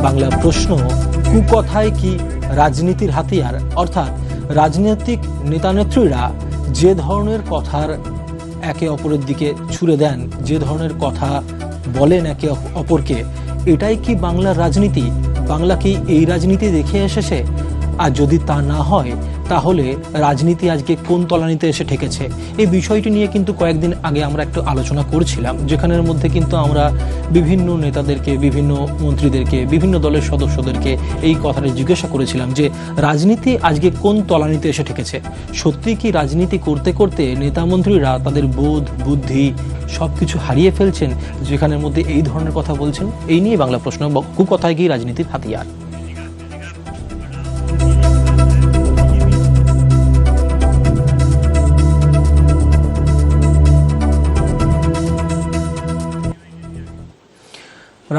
বাংলা প্রশ্ন, কুকথায় কি রাজনীতির হাতিয়ার? অর্থাৎ রাজনৈতিক নেতানেত্রীরা যে ধরনের কথার একে অপরের দিকে ছুড়ে দেন, যে ধরনের কথা বলেন একে অপরকে, এটাই কি বাংলার রাজনীতি? বাংলা কি এই রাজনীতি দেখে এসেছে? আর যদি তা না হয় তাহলে রাজনীতি আজকে কোন তলানিতে এসে ঠেকেছে? এই বিষয়টি নিয়ে কিন্তু কয়েকদিন আগে আমরা একটু আলোচনা করছিলাম, যেখানের মধ্যে কিন্তু আমরা বিভিন্ন নেতাদেরকে, বিভিন্ন মন্ত্রীদেরকে, বিভিন্ন দলের সদস্যদেরকে এই কথাটা জিজ্ঞাসা করেছিলাম যে রাজনীতি আজকে কোন তলানিতে এসে ঠেকেছে। সত্যি কি রাজনীতি করতে করতে নেতা মন্ত্রীরা তাদের বোধ বুদ্ধি সবকিছু হারিয়ে ফেলছেন, যেখানের মধ্যে এই ধরনের কথা বলছেন? এই নিয়ে বাংলা প্রশ্ন, কুকথায় কি রাজনীতির হাতিয়ার?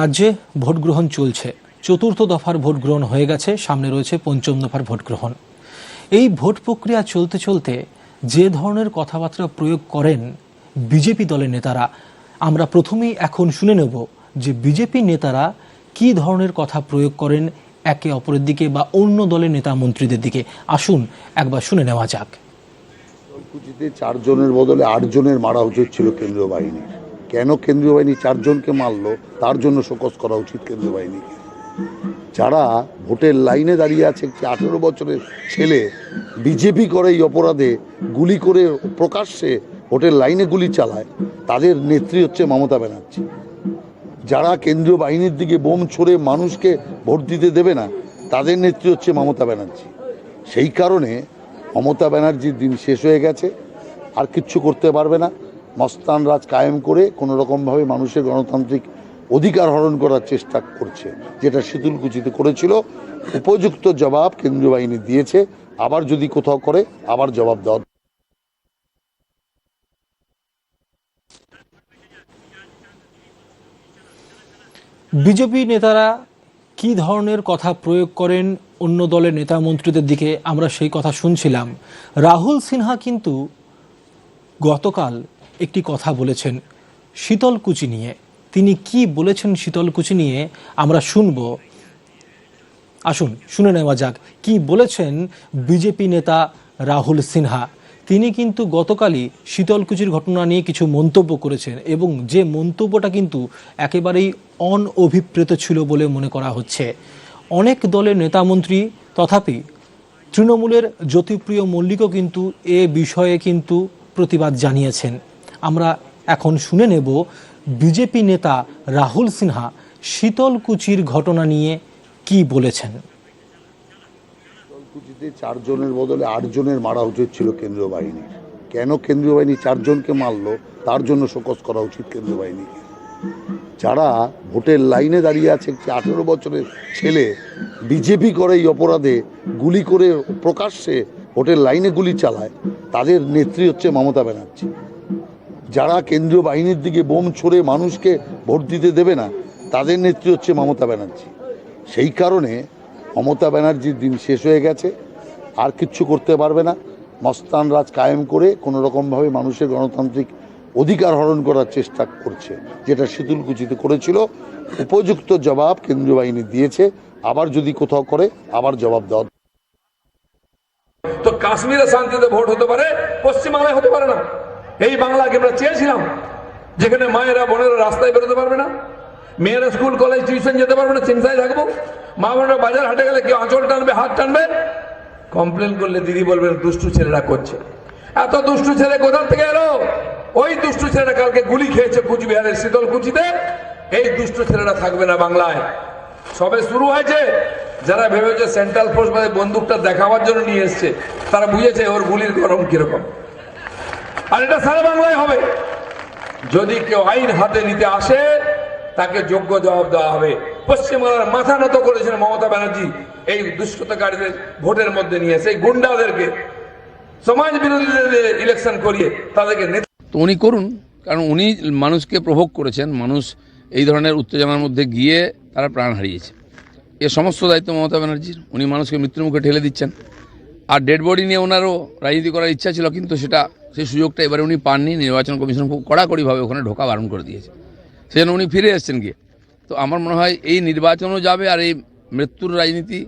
রাজ্যে ভোট গ্রহণ চলছে, চতুর্থ দফার ভোট গ্রহণ হয়ে গেছে, সামনে রয়েছে পঞ্চম দফার ভোট গ্রহণ। এই ভোট প্রক্রিয়া চলতে চলতে যে ধরনের কথাবার্তা প্রয়োগ করেন বিজেপি দলের নেতারা, আমরা প্রথমেই এখন শুনে নেব যে বিজেপি নেতারা কি ধরনের কথা প্রয়োগ করেন একে অপরের দিকে বা অন্য দলের নেতা মন্ত্রীদের দিকে। আসুন একবার শুনে নেওয়া যাক। কুচিতে 4 জনের বদলে 8 জনের মারা উচিত ছিল কেন্দ্রীয় বাহিনীর। কেন কেন্দ্রীয় বাহিনী 4 জনকে মারলো তার জন্য শোকজ করা উচিত কেন্দ্রীয় বাহিনীকে। যারা ভোটের লাইনে দাঁড়িয়ে আছে, একটি 18 বছরের ছেলে বিজেপি করে এই অপরাধে গুলি করে প্রকাশ্যে ভোটের লাইনে গুলি চালায়, তাদের নেত্রী হচ্ছে মমতা ব্যানার্জি। যারা কেন্দ্রীয় বাহিনীর দিকে বোম ছুড়ে মানুষকে ভোট দিতে দেবে না, তাদের নেত্রী হচ্ছে মমতা ব্যানার্জি। সেই কারণে মমতা ব্যানার্জির দিন শেষ হয়ে গেছে, আর কিচ্ছু করতে পারবে না। মস্তান রাজ কায়েম করে কোনো রকমভাবে মানুষের গণতান্ত্রিক অধিকার হরণ করার চেষ্টা করছে, যেটা শীতলকুচিতে করেছিল। উপযুক্ত জবাব কেন্দ্রীয় বাহিনী দিয়েছে, আবার যদি কোথাও করে আবার জবাব দেওয়া। বিজেপি নেতারা কি ধরনের কথা প্রয়োগ করেন অন্য দলের নেতা মন্ত্রীদের দিকে, আমরা সেই কথা শুনছিলাম। রাহুল সিনহা কিন্তু গতকাল একটি কথা বলেছেন শীতলকুচি নিয়ে। তিনি কি বলেছেন শীতলকুচি নিয়ে আমরা শুনব। আসুন শুনে নেওয়া যাক কি বলেছেন বিজেপি নেতা রাহুল সিনহা। তিনি কিন্তু গতকালই শীতলকুচির ঘটনা নিয়ে কিছু মন্তব্য করেছেন, এবং যে মন্তব্যটা কিন্তু একেবারেই অনভিপ্রেত ছিল বলে মনে করা হচ্ছে। অনেক দলের নেতামন্ত্রী, তথাপি তৃণমূলের জ্যোতিপ্রিয় মল্লিকও কিন্তু এ বিষয়ে কিন্তু প্রতিবাদ জানিয়েছেন। আমরা এখন শুনে নেব বিজেপি নেতা রাহুল সিনহা শীতলকুচির ঘটনা নিয়ে কি বলেছেন। শীতলকুচিতে 4 জনের বদলে 8 জনের মারা উচিত ছিল কেন্দ্রীয় বাহিনীর। কেন কেন্দ্রীয় বাহিনী 4 জনকে মারলো তার জন্য শোকজ করা উচিত কেন্দ্রীয় বাহিনীকে। যারা ভোটের লাইনে দাঁড়িয়ে আছে, একটি 18 বছরের ছেলে বিজেপি করে এই অপরাধে গুলি করে প্রকাশ্যে ভোটের লাইনে গুলি চালায়, তাদের নেত্রী হচ্ছে মমতা ব্যানার্জি। যারা কেন্দ্রীয় বাহিনীর দিকে বোম ছুড়ে মানুষকে ভোট দিতে দেবে না, তাদের নেত্রী হচ্ছে মমতা ব্যানার্জি। সেই কারণে মমতা ব্যানার্জির দিন শেষ হয়ে গেছে, আর কিচ্ছু করতে পারবে না। মস্তান রাজ কায়েম করে কোনো রকমভাবে মানুষের গণতান্ত্রিক অধিকার হরণ করার চেষ্টা করছে, যেটা শীতলকুচিতে করেছিল। উপযুক্ত জবাব কেন্দ্রীয় বাহিনী দিয়েছে, আবার যদি কোথাও করে আবার জবাব দেওয়া। তো কাশ্মীরে শান্তিতে ভোট হতে পারে, পশ্চিমবাংলায় হতে পারে না। এই বাংলাকে আমরা চেয়েছিলাম, যেখানে মায়েরা বোনেরা রাস্তায় বেরোতে পারবে না, মেয়েরা স্কুল কলেজ টিউশন যেতে পারবে না, চিন্তায় থাকবো। মা বোনেরা বাজার হাটে গেলে কেউ আঁচল টানবে, হাত টানবে। কমপ্লেন করলে দিদি বলবেন দুষ্টু ছেলেরা করছে। এত দুষ্টু ছেলে কোথা থেকে এলো? ওই দুষ্টু ছেলেরা কালকে গুলি খেয়েছে কুচবিহারের শীতলকুচিতে। এই দুষ্টু ছেলেরা থাকবে না বাংলায়। সবে শুরু হয়েছে। যারা ভেবেছে সেন্ট্রাল ফোর্স মানে বন্দুকটা দেখাবার জন্য নিয়ে এসছে, তারা বুঝেছে ওর গুলির গরম কিরকম। আর এটা সারা বাংলায় হবে। যদি কেউ আইন হাতে নিতে আসে, তাকে যোগ্য জবাব দেওয়া হবে। পশ্চিমবাংলার মাথা নত করেছেন মমতা ব্যানার্জি এই দুষ্কৃতকারীদের ভোটের মধ্যে নিয়ে এসে গুন্ডাদেরকে, সমাজ বিরোধীদের ইলেকশন করিয়ে তাদেরকে। তো উনি করুন, কারণ উনি মানুষকে প্রভোগ করেছেন। মানুষ এই ধরনের উত্তেজনার মধ্যে গিয়ে তারা প্রাণ হারিয়েছে। এ সমস্ত দায়িত্ব মমতা ব্যানার্জির। উনি মানুষকে মৃত্যুর মুখে ঠেলে দিচ্ছেন। আর ডেড বডি নিয়ে ওনারও রাজনীতি করার ইচ্ছা ছিল, কিন্তু সেই সুযোগটা এবারে উনি পাননি। নির্বাচন কমিশন খুব কড়াকড়িভাবে ওখানে ঢোকা বারণ করে দিয়েছে। সেজন্য উনি ফিরে এসেছেন গিয়ে। তো আমার মনে হয় এই নির্বাচনও যাবে, আর এই মৃত্যুর রাজনীতি,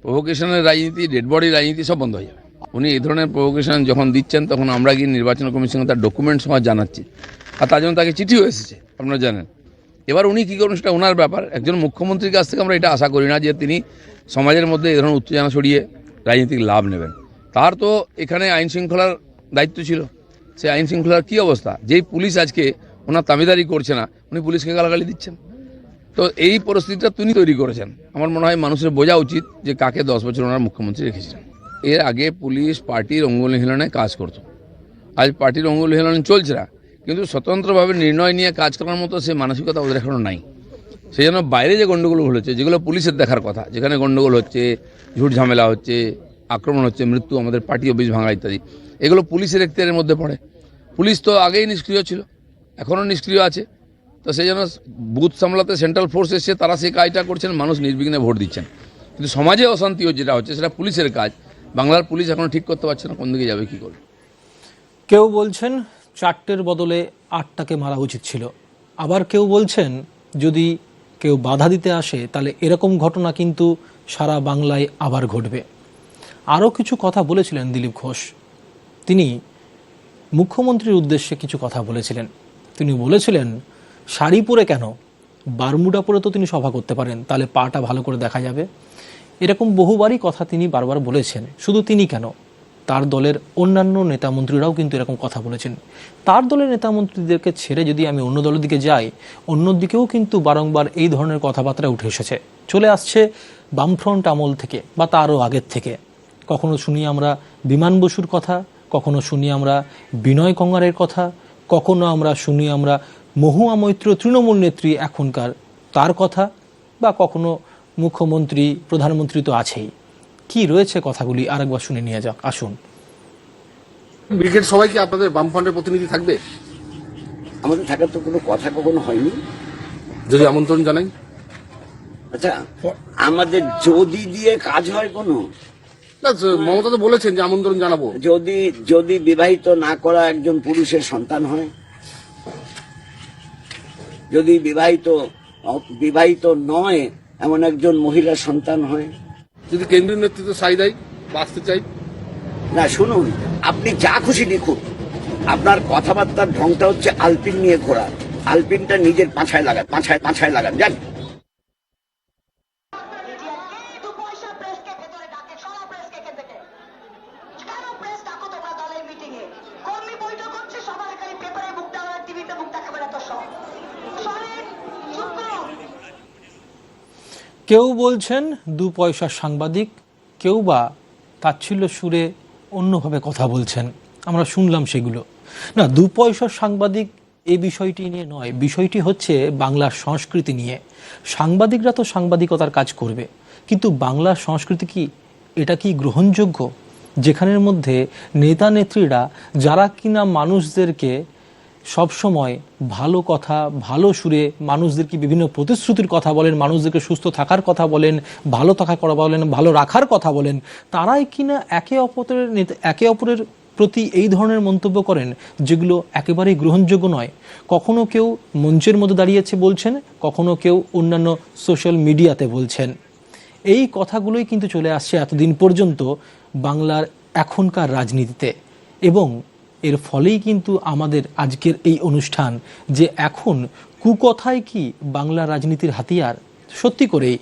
প্রভোকেশনের রাজনীতি, ডেড বডি রাজনীতি সব বন্ধ হয়ে যাবে। উনি এই ধরনের প্রভোকেশন যখন দিচ্ছেন তখন আমরা গিয়ে নির্বাচন কমিশনকে তার ডকুমেন্টস সহ জানাচ্ছি, আর তার জন্য তাকে চিঠিও এসেছে, আপনারা জানেন। এবার উনি কী করবেন সেটা ওনার ব্যাপার। একজন মুখ্যমন্ত্রীর কাছ থেকে আমরা এটা আশা করি না যে তিনি সমাজের মধ্যে এই ধরনের উত্তেজনা ছড়িয়ে রাজনীতিক লাভ নেবেন। তার তো এখানে আইন শৃঙ্খলার দায়িত্ব ছিল, সেই আইন শৃঙ্খলার কী অবস্থা? যেই পুলিশ আজকে ওনার দাবিদারি করছে না, উনি পুলিশকে গালাগালি দিচ্ছেন। তো এই পরিস্থিতিটা তিনি তৈরি করেছেন। আমার মনে হয় মানুষের বোঝা উচিত যে কাকে 10 বছর ওনার মুখ্যমন্ত্রী রেখেছিলেন। এর আগে পুলিশ পার্টির অঙ্গুল হিলনে কাজ করত, আজ পার্টির অঙ্গুল হিলন চলছে না, কিন্তু স্বতন্ত্রভাবে নির্ণয় নিয়ে কাজ করার মতো সে মানসিকতা ওদের এখনও নাই। সেই জন্য বাইরে যে গণ্ডগোল হচ্ছে, যেগুলো পুলিশের দেখার কথা, যেখানে গণ্ডগোল হচ্ছে, ঝুট ঝামেলা হচ্ছে, আক্রমণ হচ্ছে, মৃত্যু, আমাদের পার্টি অফিস ভাঙা ইত্যাদি, এগুলো পুলিশের এখতিয়ারের মধ্যে পড়ে। পুলিশ তো আগেই নিষ্ক্রিয় ছিল, এখনও নিষ্ক্রিয় আছে। তো সেই জন্য বুথ সামলাতে সেন্ট্রাল ফোর্স এসে তারা সেই কাজটা করছেন, মানুষ নির্বিঘ্নে ভোট দিচ্ছেন। কিন্তু সমাজে অশান্তি যেটা হচ্ছে সেটা পুলিশের কাজ। বাংলার পুলিশ এখনও ঠিক করতে পারছে না কোন দিকে যাবে, কী করবে। কেউ বলছেন 4টের বদলে 8টাকে মারা উচিত ছিল, আবার কেউ বলছেন যদি কেউ বাধা দিতে আসে তাহলে এরকম ঘটনা কিন্তু সারা বাংলায় আবার ঘটবে। আরও কিছু কথা বলেছিলেন দিলীপ ঘোষ। তিনি মুখ্যমন্ত্রীর উদ্দেশ্যে কিছু কথা বলেছিলেন। তিনি বলেছিলেন শাড়ি পরে কেন, বারমুডা পরে তো তিনি সভা করতে পারেন, তাহলে পাটা ভালো করে দেখা যাবে। এরকম বহুবারই কথা তিনি বারবার বলেছেন। শুধু তিনি কেন, তার দলের অন্যান্য নেতামন্ত্রীরাও কিন্তু এরকম কথা বলেছেন। তার দলের নেতামন্ত্রীদেরকে ছেড়ে যদি আমি অন্য দলের দিকে যাই, অন্যদিকেও কিন্তু বারংবার এই ধরনের কথাবার্তা উঠে এসেছে, চলে আসছে বামফ্রন্ট আমল থেকে বা তারও আগের থেকে। কখনো শুনি আমরা বিমান বসুর কথা, কখনো শুনি আমরা বিনয় কঙ্গারের কথা, কখনো আমরা শুনি আমরা মহুয়া মৈত্র তৃণমূল নেত্রী এখনকার তার কথা, বা কখনো মুখ্যমন্ত্রী, প্রধানমন্ত্রী তো আছেই। কি রয়েছে কথাগুলি আরেকবার শুনে নিয়ে যাক, আসুন। ব্রিগেড সবাই কি আপনাদের বামফ্রন্টের প্রতিনিধি থাকবে? আমাদের থাকার তো কোনো কথা কখনো হয়নি। যদি আমন্ত্রণ জানাই? আচ্ছা, আমাদের যদি দিয়ে কাজ হয় কোনো? না, মমতা তো বলেছেন যে আমন্ত্রণ জানাবো। যদি বিবাহিত না করা একজন পুরুষের সন্তান হয়, যদি বিবাহিত নয় এমন একজন মহিলার সন্তান হয়, যদি কেন্দ্রীয় নেতৃত্ব সাই দেয় বাঁচতে চাই। না শুনুন, আপনি যা খুশি লিখুন, আপনার কথাবার্তার ঢংটা হচ্ছে আলপিন নিয়ে ঘোরা। আলপিনটা নিজের পাছায় লাগান জান। কেউ বলছেন 2 পয়সার সাংবাদিক, কেউ বা তাচ্ছিল্য সুরে অন্যভাবে কথা বলছেন। আমরা শুনলাম সেগুলো। না, 2 পয়সার সাংবাদিক এই বিষয়টি নিয়ে নয়, বিষয়টি হচ্ছে বাংলার সংস্কৃতি নিয়ে। সাংবাদিকরা তো সাংবাদিকতার কাজ করবে, কিন্তু বাংলার সংস্কৃতি কি, এটা কি গ্রহণযোগ্য? যেখানের মধ্যে নেতা নেত্রীরা যারা কিনা মানুষদেরকে সবসময় ভালো কথা, ভালো সুরে মানুষদেরকে বিভিন্ন প্রতিশ্রুতির কথা বলেন, মানুষদেরকে সুস্থ থাকার কথা বলেন, ভালো থাকার কথা বলেন, ভালো রাখার কথা বলেন, তারাই কিনা একে অপরের প্রতি এই ধরনের মন্তব্য করেন যেগুলো একেবারেই গ্রহণযোগ্য নয়। কখনো কেউ মঞ্চের মধ্যে দাঁড়িয়েছে বলছেন, কখনো কেউ অন্যান্য সোশ্যাল মিডিয়াতে বলছেন। এই কথাগুলোই কিন্তু চলে আসছে এতদিন পর্যন্ত বাংলার এখনকার রাজনীতিতে, এবং এর ফলেই কিন্তু আমাদের আজকের এই অনুষ্ঠান, যে এখন কুকথাই কি বাংলা রাজনীতির হাতিয়ার। সত্যি করেই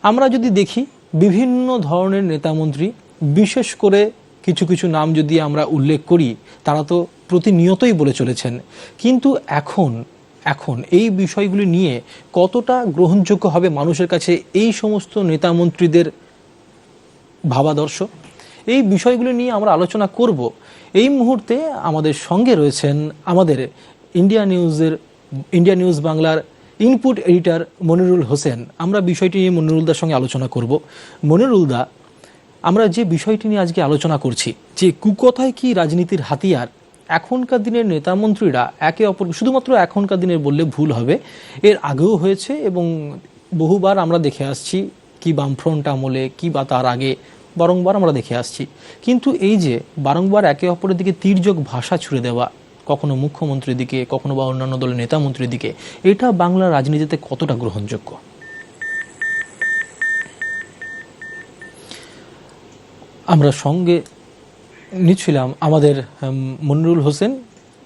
আমরা যদি দেখি বিভিন্ন ধরনের নেতামন্ত্রী, বিশেষ করে কিছু কিছু নাম যদি আমরা উল্লেখ করি, তারা তো প্রতিনিয়তই বলে চলেছেন, কিন্তু এখন এই বিষয়গুলি নিয়ে কতটা গ্রহণযোগ্য হবে মানুষের কাছে এই সমস্ত নেতামন্ত্রীদের ভাবাদর্শ, এই বিষয়গুলি নিয়ে আমরা আলোচনা করব। এই মুহূর্তে আমাদের সঙ্গে রয়েছেন আমাদের ইন্ডিয়া নিউজ বাংলার ইনপুট এডিটর মনিরুল হোসেন। আমরা বিষয়টি নিয়ে মনিরুলদার সঙ্গে আলোচনা করব। মনিরুলদা, আমরা যে বিষয়টি নিয়ে আজকে আলোচনা করছি, যে কুকথায় কি রাজনীতির হাতিয়ার, এখনকার দিনের নেতামন্ত্রীরা একে অপর, শুধুমাত্র এখনকার দিনের বললে ভুল হবে, এর আগেও হয়েছে এবং বহুবার আমরা দেখে আসছি, কি বামফ্রন্ট আমলে কি বা তার আগে বারংবার আমরা দেখে আসছি। কিন্তু এই যে বারংবার একে অপরের দিকে তীর্যক ভাষা ছুড়ে দেওয়া, কখনো মুখ্যমন্ত্রীর দিকে, কখনো বা অন্যান্য দলের নেতা মন্ত্রীর দিকে, এটা বাংলার রাজনীতিতে কতটা গ্রহণযোগ্য? আমরা সঙ্গে নিচ্ছিলাম আমাদের মনিরুল হোসেন,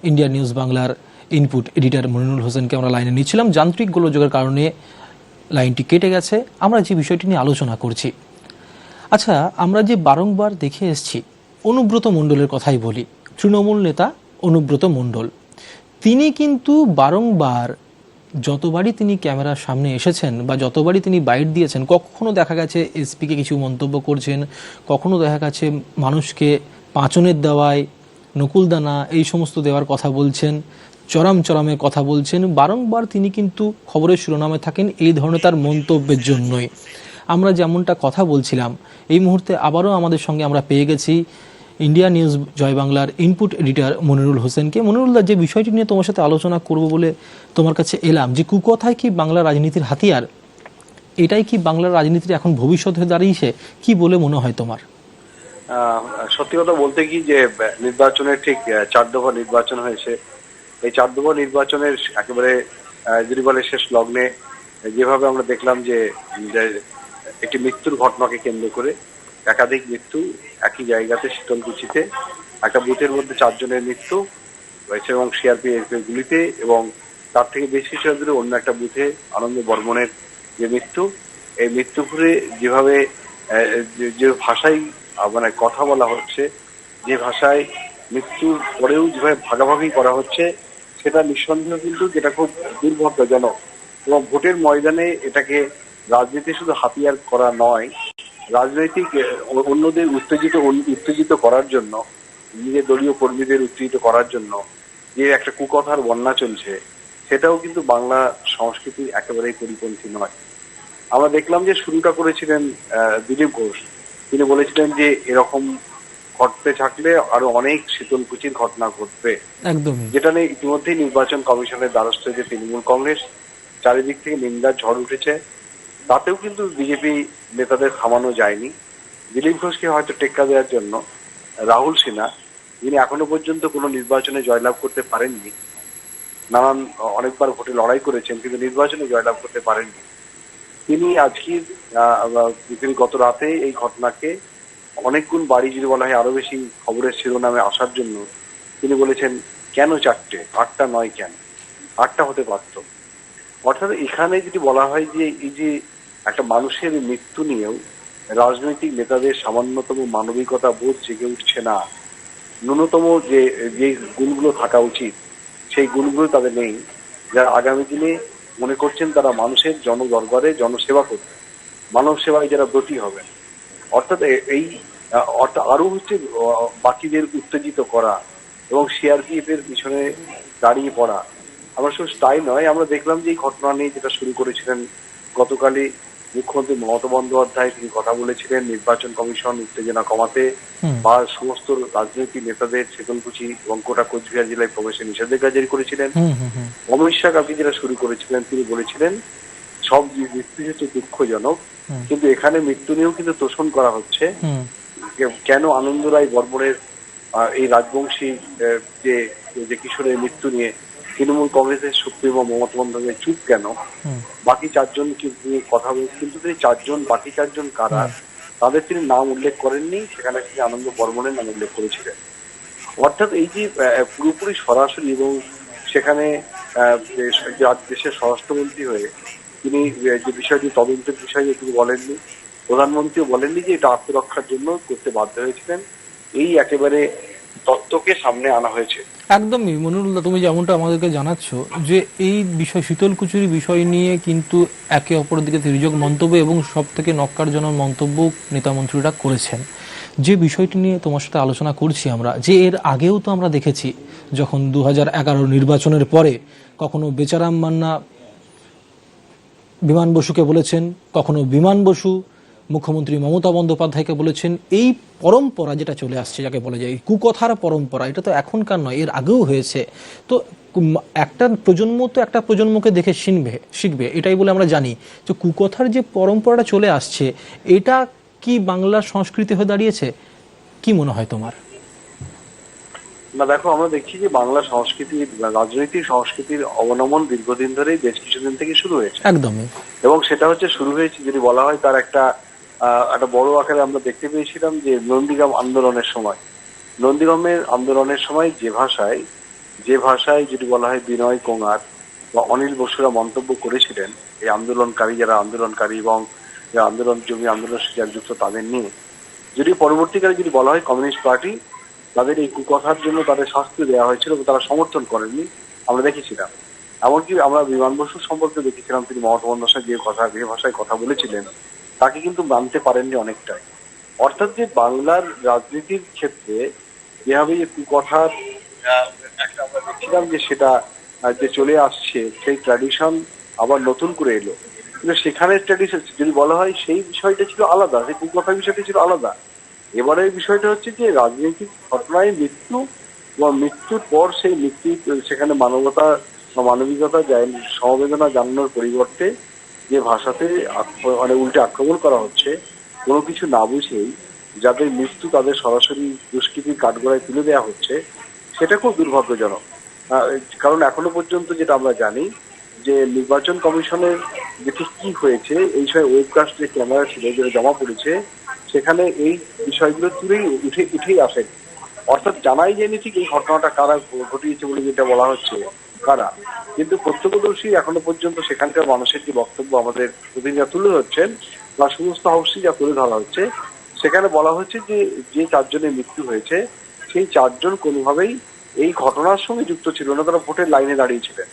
ইন্ডিয়া নিউজ বাংলার ইনপুট এডিটর মনিরুল হোসেনকে আমরা লাইনে নিচ্ছিলাম। যান্ত্রিক গোলযোগের কারণে লাইনটি কেটে গেছে। আমরা যে বিষয়টি নিয়ে আলোচনা করছি, আচ্ছা, আমরা যে বারংবার দেখে এসেছি, অনুব্রত মণ্ডলের কথাই বলি, তৃণমূল নেতা অনুব্রত মণ্ডল, তিনি কিন্তু বারংবার যতবারই তিনি ক্যামেরার সামনে এসেছেন বা যতবারই তিনি বাইট দিয়েছেন, কখনো দেখা গেছে এসপিকে কিছু মন্তব্য করছেন, কখনো দেখা গেছে মানুষকে পাঁচনের দেওয়ায় নকুলদানা এই সমস্ত দেওয়ার কথা বলছেন, চরমে কথা বলছেন। বারংবার তিনি কিন্তু খবরের শিরোনামে থাকেন এই ধরনের তার মন্তব্যের জন্যই। আমরা যেমনটা কথা বলছিলাম, এই মুহূর্তে আবারও আমাদের সঙ্গে আমরা পেয়ে গেছি ইন্ডিয়া নিউজ জয় বাংলার ইনপুট এডিটর মনিরুল হোসেনকে। মনিরুল্লাহ, যে বিষয়টি নিয়ে তোমার সাথে আলোচনা করব বলে তোমার কাছে এলাম, যে কুকথায় কি বাংলা রাজনীতির হাতিয়ার, এটাই কি বাংলার রাজনীতির এখন ভবিষ্যৎ হয়ে দাঁড়িয়েছে, কি বলে মনে হয় তোমার? সত্যি কথা বলতে কি, যে নির্বাচনের ঠিক 4 দফা নির্বাচন হয়েছে, এই 4 দফা নির্বাচনের একেবারে যদি বলে শেষ লগ্নে যেভাবে আমরা দেখলাম যে একটি মৃত্যুর ঘটনাকে কেন্দ্র করে একাধিক মৃত্যু একই জায়গাতে শীতলকুচিতে, একটা বুথের মধ্যে 4 জনের মৃত্যু হয়েছে এবং সিআরপিএফ এর গুলিতে, এবং তার থেকে বেশ কিছু দূরে অন্য একটা বুথে আনন্দ বর্মনের যে মৃত্যু, এই মৃত্যু ঘুরে যেভাবে যে ভাষায় মানে কথা বলা হচ্ছে, যে ভাষায় মৃত্যুর পরেও যেভাবে ভাগাভাগি করা হচ্ছে, সেটা নিঃসন্দেহ কিন্তু যেটা খুব দুর্ভাগ্যজনক। এবং ভোটের ময়দানে এটাকে রাজনীতি শুধু হাতিয়ার করা নয়, রাজনৈতিক অন্যদের উত্তেজিত করার জন্য, নিজের দলীয় কর্মীদের উত্তেজিত করার জন্য যে একটা কুকথার বন্যা চলছে, সেটাও কিন্তু বাংলা সংস্কৃতির একেবারেই পরিপন্থী নয়। আমরা দেখলাম যে শুরুটা করেছিলেন দিলীপ ঘোষ। তিনি বলেছিলেন যে এরকম ঘটতে থাকলে আরো অনেক শীতলকুচির ঘটনা ঘটবে, একদম, যেটা নিয়ে ইতিমধ্যেই নির্বাচন কমিশনের দ্বারস্থ হয়েছে তৃণমূল কংগ্রেস। চারিদিক থেকে নিন্দার ঝড় উঠেছে, তাতেও কিন্তু বিজেপি নেতাদের থামানো যায়নি। দিলীপ ঘোষকে হয়তো টেক্কা দেওয়ার জন্য রাহুল সিনহা, যিনি এখনো পর্যন্ত কোনো নির্বাচনে জয়লাভ করতে পারেননি, অনেকবার ভোটে লড়াই করেছেন কিন্তু নির্বাচনে জয়লাভ করতে পারেননি, তিনি তিনি গত রাতে এই ঘটনাকে অনেক গুণ বাড়ি যদি বলা হয় আরো বেশি খবরের শিরোনামে আসার জন্য তিনি বলেছেন, কেন 4টে, 8টা নয়, কেন 8টা হতে পারত। অর্থাৎ এখানে যদি বলা হয় যে এই যে একটা মানুষের মৃত্যু নিয়েও রাজনৈতিক নেতাদের সামান্যতম মানবিকতা বোধ জেগে উঠছে না, ন্যূনতম যে গুণগুলো থাকা উচিত সেই গুণগুলো তাদের নেই, যারা আগামী দিনে মনে করছেন তারা মানুষের জনদরবারে জনসেবা করবে, মানব সেবায় যারা ব্রতী হবেন। অর্থাৎ আরো হচ্ছে বাকিদের উত্তেজিত করা এবং সিআরপিএফ এর পিছনে দাঁড়িয়ে পড়া। আমরা শুধু তাই নয়, আমরা দেখলাম যে এই ঘটনা নিয়ে যেটা শুরু করেছিলেন গতকালই মুখ্যমন্ত্রী মমতা বন্দ্যোপাধ্যায়, তিনি কথা বলেছিলেন নির্বাচন কমিশন উত্তেজনা কমাতে বা সমস্ত রাজনৈতিক নেতাদের শীতলকুচি এবং গোটা কোচবিহার জেলায় প্রবেশে নিষেধাজ্ঞা জারি করেছিলেন। অমিত শাহ কালকে যেটা শুরু করেছিলেন, তিনি বলেছিলেন সব মৃত্যু হচ্ছে দুঃখজনক, কিন্তু এখানে মৃত্যু নিয়েও কিন্তু তোষণ করা হচ্ছে। কেন আনন্দ রায় বর্মনের এই রাজবংশী যে কিশোরের মৃত্যু নিয়ে তৃণমূল কংগ্রেসের সুপ্রিমো মমতা বন্দ্যোপাধ্যায় চুপ কেন? বাকি 4 জন নিয়ে কথা বলছেন, কিন্তু তিনি 4 জন, বাকি 4 জন কারা তাদের তিনি নাম উল্লেখ করেননি, সেখানে তিনি আনন্দ বর্মনের নাম উল্লেখ করেছিলেন। অর্থাৎ এই যে পুরোপুরি সরাসরি, এবং সেখানে দেশের স্বরাষ্ট্রমন্ত্রী হয়ে তিনি যে বিষয়টি তদন্তের বিষয়ে তিনি বলেননি, প্রধানমন্ত্রীও বলেননি যে এটা আত্মরক্ষার জন্য করতে বাধ্য হয়েছিলেন, এই একেবারে তত্ত্বকে সামনে আনা হয়েছে। একদমই মনিরুল্লাহ, তুমি যেমনটা আমাদেরকে জানাচ্ছ যে এই বিষয় শীতলকুচির বিষয় নিয়ে কিন্তু একে অপরের দিকে তির্যক মন্তব্য এবং সব থেকে নক্কারজনক মন্তব্য নেতামন্ত্রীরা করেছেন। যে বিষয়টি নিয়ে তোমার সাথে আলোচনা করছি আমরা, যে এর আগেও তো আমরা দেখেছি যখন 2011 নির্বাচনের পরে কখনো বেচারাম মান্না বিমান বসুকে বলেছেন, কখনো বিমান বসু মুখ্যমন্ত্রী মমতা বন্দ্যোপাধ্যায়কে বলেছেন। এই পরম্পরা যেটা চলে আসছে, যাকে বলা যায় কুকথার পরম্পরা, এটা তো এখনকার নয়, এর আগেও হয়েছে। তো একটা প্রজন্ম তো একটা প্রজন্মকে দেখে শিখবে, এটাই বলে আমরা জানি। যে কুকথার যে পরম্পরাটা চলে আসছে, এটা কি বাংলার সংস্কৃতি হয়ে দাঁড়িয়েছে? কি মনে হয় তোমার? না দেখো, আমরা দেখছি যে বাংলা সংস্কৃতির রাজনৈতিক সংস্কৃতির অবনমন দীর্ঘদিন ধরেই বেশ কিছুদিন থেকে শুরু হয়েছে, একদমই। এবং সেটা হচ্ছে শুরু হয়েছে যদি বলা হয় তার একটা বড় আকারে আমরা দেখতে পেয়েছিলাম যে নন্দীগ্রাম আন্দোলনের সময়। নন্দীগ্রামের আন্দোলনের সময় যে ভাষায় যদি বলা হয় বিনয় কোঙার বা অনিল বসুরা মন্তব্য করেছিলেন এই যারা আন্দোলনকারী এবং যারা জমি আন্দোলনের সাথে যুক্ত তাদের নিয়ে, যদি পরবর্তীকালে যদি বলা হয় কমিউনিস্ট পার্টি তাদের এই কুকথার জন্য তাদের শাস্তি দেওয়া হয়েছিল এবং তারা সমর্থন করেননি, আমরা দেখেছিলাম। এমনকি আমরা বিমান বসু সম্পর্কে দেখেছিলাম তিনি মমতা বন্দ্যোপাধ্যায় যে ভাষায় কথা বলেছিলেন তাকে কিন্তু মানতে পারেননি অনেকটাই। অর্থাৎ যে বাংলার রাজনীতির ক্ষেত্রে যেভাবে এই কুকথার একটা আমরা দেখছিলাম যে সেটা যে চলে আসছে, সেই ট্র্যাডিশন আবার নতুন করে এলো, কিন্তু সেখানে ট্র্যাডিশন যদি বলা হয় সেই বিষয়টা ছিল আলাদা, সেই কুকথার বিষয়টা ছিল আলাদা। এবারে বিষয়টা হচ্ছে যে রাজনৈতিক ঘটনায় মৃত্যু এবং মৃত্যুর পর সেই মৃত্যু সেখানে মানবতা বা মানবিকতা সমবেদনা জানানোর পরিবর্তে যে ভাষাতে মানে উল্টে আক্রমণ করা হচ্ছে কোনো কিছু না বুঝেই, যাদের মৃত্যু তাদের সরাসরি দুষ্কৃতির কাঠগড়ায় তুলে দেওয়া হচ্ছে, সেটা খুব দুর্ভাগ্যজনক। কারণ এখনো পর্যন্ত যেটা আমরা জানি যে নির্বাচন কমিশনের যে ঠিক কি হয়েছে এই সময় ওয়েবকাস্ট যে ক্যামেরা ছিল যেটা জমা পড়েছে সেখানে এই বিষয়গুলো উঠেই আসে। অর্থাৎ জানাই যায়নি ঠিক এই ঘটনাটা কারা ঘটিয়েছে বলে যেটা বলা হচ্ছে কারা, কিন্তু প্রত্যক্ষদর্শী এখনো পর্যন্ত সেখানকার মানুষের যে বক্তব্য আমাদের প্রতিনিধিরা তুলে ধরছেন বা সমস্ত হাউসই যা তুলে ধরা হচ্ছে, সেখানে বলা হচ্ছে যে 4 জনের মৃত্যু হয়েছে সেই 4 জন কোনোভাবেই এই ঘটনার সঙ্গে যুক্ত ছিল না, তারা ভোটের লাইনে দাঁড়িয়েছিলেন।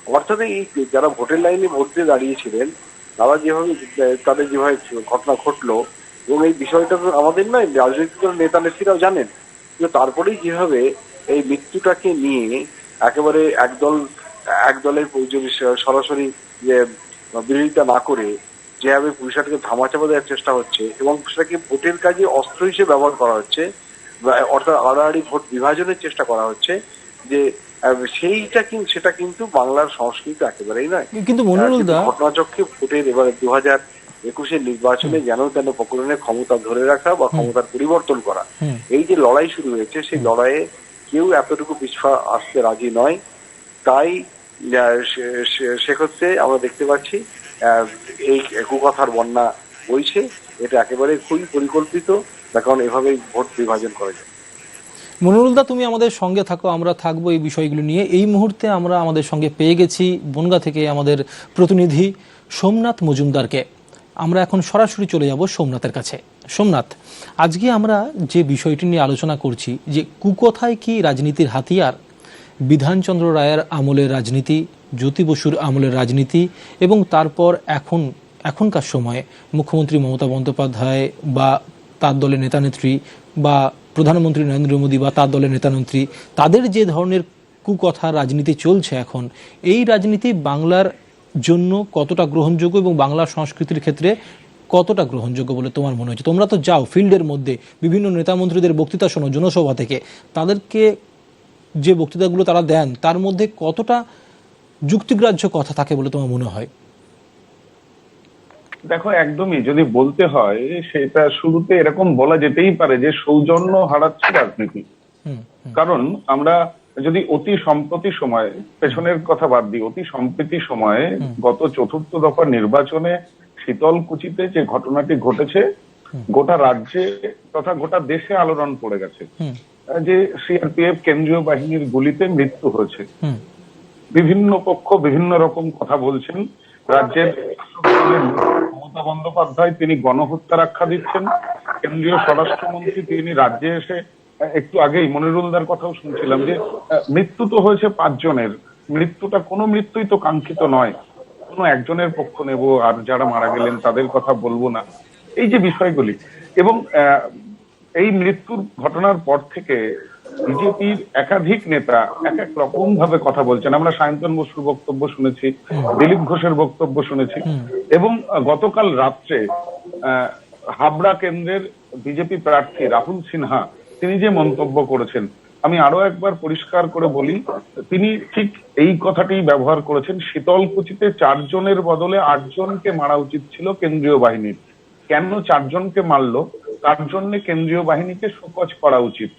অর্থাৎ এই যারা ভোটের লাইনে ভোট দিয়ে দাঁড়িয়েছিলেন তাদের যেভাবে ঘটনা ঘটলো, এবং এই বিষয়টা তো আমাদের নয়, রাজনৈতিক নেতা নেত্রীরাও জানেন, কিন্তু তারপরেই যেভাবে এই মৃত্যুটাকে নিয়ে একেবারে এক দলের সরাসরি যে বিরোধিতা না করে যেভাবে বিষয়টাকে ধামাচাপা দেওয়ার চেষ্টা হচ্ছে এবং সেটাকে ভোটের কাজে অস্ত্র হিসেবে ব্যবহার করা হচ্ছে, অর্থাৎ আড়াআড়ি ভোট বিভাজনের চেষ্টা করা হচ্ছে, যে সেটা কিন্তু বাংলার সংস্কৃতি একেবারেই নয়। কিন্তু মনিরুল দা, ঘটনাচক্রে ভোটের এবারে 2021 নির্বাচনে যেন তেন প্রকরণে ক্ষমতা ধরে রাখা বা ক্ষমতার পরিবর্তন করা, এই যে লড়াই শুরু হয়েছে সেই লড়াইয়ে কেউ এতটুকু পিছপা আসতে রাজি নয়। তাই সেক্ষেত্রে আমরা দেখতে পাচ্ছি এই কুকথার বন্যা বইছে, এটা একেবারে খুবই পরিকল্পিত, কারণ এভাবেই ভোট বিভাজন করা যায়। মনিরুল দা, তুমি আমাদের সঙ্গে থাকো, আমরা থাকবো এই বিষয়গুলো নিয়ে। এই মুহূর্তে আমরা আমাদের সঙ্গে পেয়ে গেছি বনগাঁ থেকে আমাদের প্রতিনিধি সোমনাথ মজুমদারকে। আমরা এখন সরাসরি চলে যাব সোমনাথের কাছে। সোমনাথ, আজকে আমরা যে বিষয়টি নিয়ে আলোচনা করছি যে কুকথায় কি রাজনীতির হাতিয়ার, বিধানচন্দ্র রায়ের আমলের রাজনীতি, জ্যোতি বসুর আমলের রাজনীতি এবং তারপর এখনকার সময়ে মুখ্যমন্ত্রী মমতা বন্দ্যোপাধ্যায় বা তার দলের নেতানেত্রী বা প্রধানমন্ত্রী নরেন্দ্র মোদী বা তার দলের নেতানেত্রী, তাদের যে ধরনের কুকথা রাজনীতি চলছে এখন, এই রাজনীতি বাংলার জন্য কতটা গ্রহণযোগ্য এবং বাংলার সংস্কৃতির ক্ষেত্রে কতটা গ্রহণযোগ্য বলে তোমার মনে হচ্ছে? তোমরা তো যাও ফিল্ডের মধ্যে, বিভিন্ন নেতামন্ত্রীদের বক্তৃতা শোনো জনসভা থেকে, তাদেরকে যে বক্তৃতাগুলো তারা দেন তার মধ্যে কতটা যুক্তিগ্রাহ্য কথা থাকে বলে তোমার মনে হয়? দেখো, একদমই যদি বলতে হয় সেটা শুরুতে এরকম বলা যেতেই পারে যে সৌজন্য হারাচ্ছে রাজনীতি। কারণ আমরা যদি অতি সম্প্রতি সময়ে, পেছনের কথা বাদ দিই, অতি সম্প্রতি সময়ে গত 4র্থ দফার নির্বাচনে শীতলকুচিতে যে ঘটনাটি ঘটেছে, গোটা রাজ্যে তথা গোটা দেশে আলোড়ন পড়ে গেছে যে সিআরপিএফ কেন্দ্রীয় বাহিনীর গুলিতে মৃত্যু হয়েছে। বিভিন্ন পক্ষ বিভিন্ন রকম কথা বলছেন। রাজ্যের মমতা বন্দ্যোপাধ্যায় তিনি গণহত্যার আখ্যা দিচ্ছেন। কেন্দ্রীয় স্বরাষ্ট্রমন্ত্রী তিনি রাজ্যে এসে, একটু আগেই মনিরুলদার কথাও শুনছিলাম যে মৃত্যু তো হয়েছে 5 জনের, মৃত্যুটা কোনো মৃত্যুই তো কাঙ্ক্ষিত নয়, কোনো একজনের পক্ষ নেব আর যারা মারা গেলেন তাদের কথা বলবো না, এই যে বিষয়গুলি। এবং এই মৃত্যুর ঘটনার পর থেকে বিজেপির একাধিক নেতা এক এক রকম ভাবে কথা বলছেন। আমরা সায়ন্তন বসুর বক্তব্য শুনেছি, দিলীপ ঘোষের বক্তব্য শুনেছি, এবং গতকাল রাত্রে হাবড়া কেন্দ্রের বিজেপি প্রার্থী রাহুল সিনহা তিনি যে মন্তব্য করেছেন, আমি আরো একবার পরিষ্কার করে বলি, তিনি ঠিক এই কথাটি ব্যবহার করেছেন, শীতলকুচিতে 4 জনের বদলে 8 জনকে মারা উচিত ছিল কেন্দ্রীয় বাহিনীর। কেন 4 জনকে মারলো তার জন্য কেন্দ্রীয় বাহিনীকে শোকজ করা উচিত।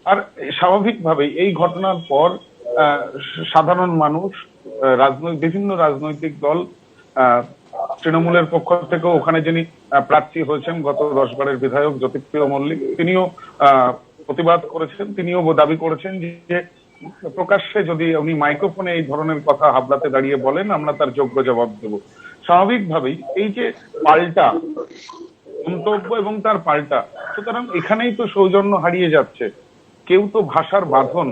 আর স্বাভাবিকভাবেই এই ঘটনার পর সাধারণ মানুষ, বিভিন্ন রাজনৈতিক দল, তৃণমূলের পক্ষ থেকেও ওখানে যিনি প্রার্থী হয়েছেন গত 10 বারের বিধায়ক জ্যোতিপ্রিয় মল্লিক, তিনিও প্রতিবাদ করেছেন। তিনিও দাবি করেছেন যে প্রকাশ্যে যদি উনি মাইক্রোফোনে এই ধরনের কথা হাবলাতে দাঁড়িয়ে বলেন, আমরা তার যোগ্য জবাব দেব। স্বাভাবিকভাবেই এই যে পাল্টা মন্তব্য এবং তার পাল্টা, সুতরাং এখানেই তো সৌজন্য হারিয়ে যাচ্ছে। কেউ তো ভাষার বাঁধন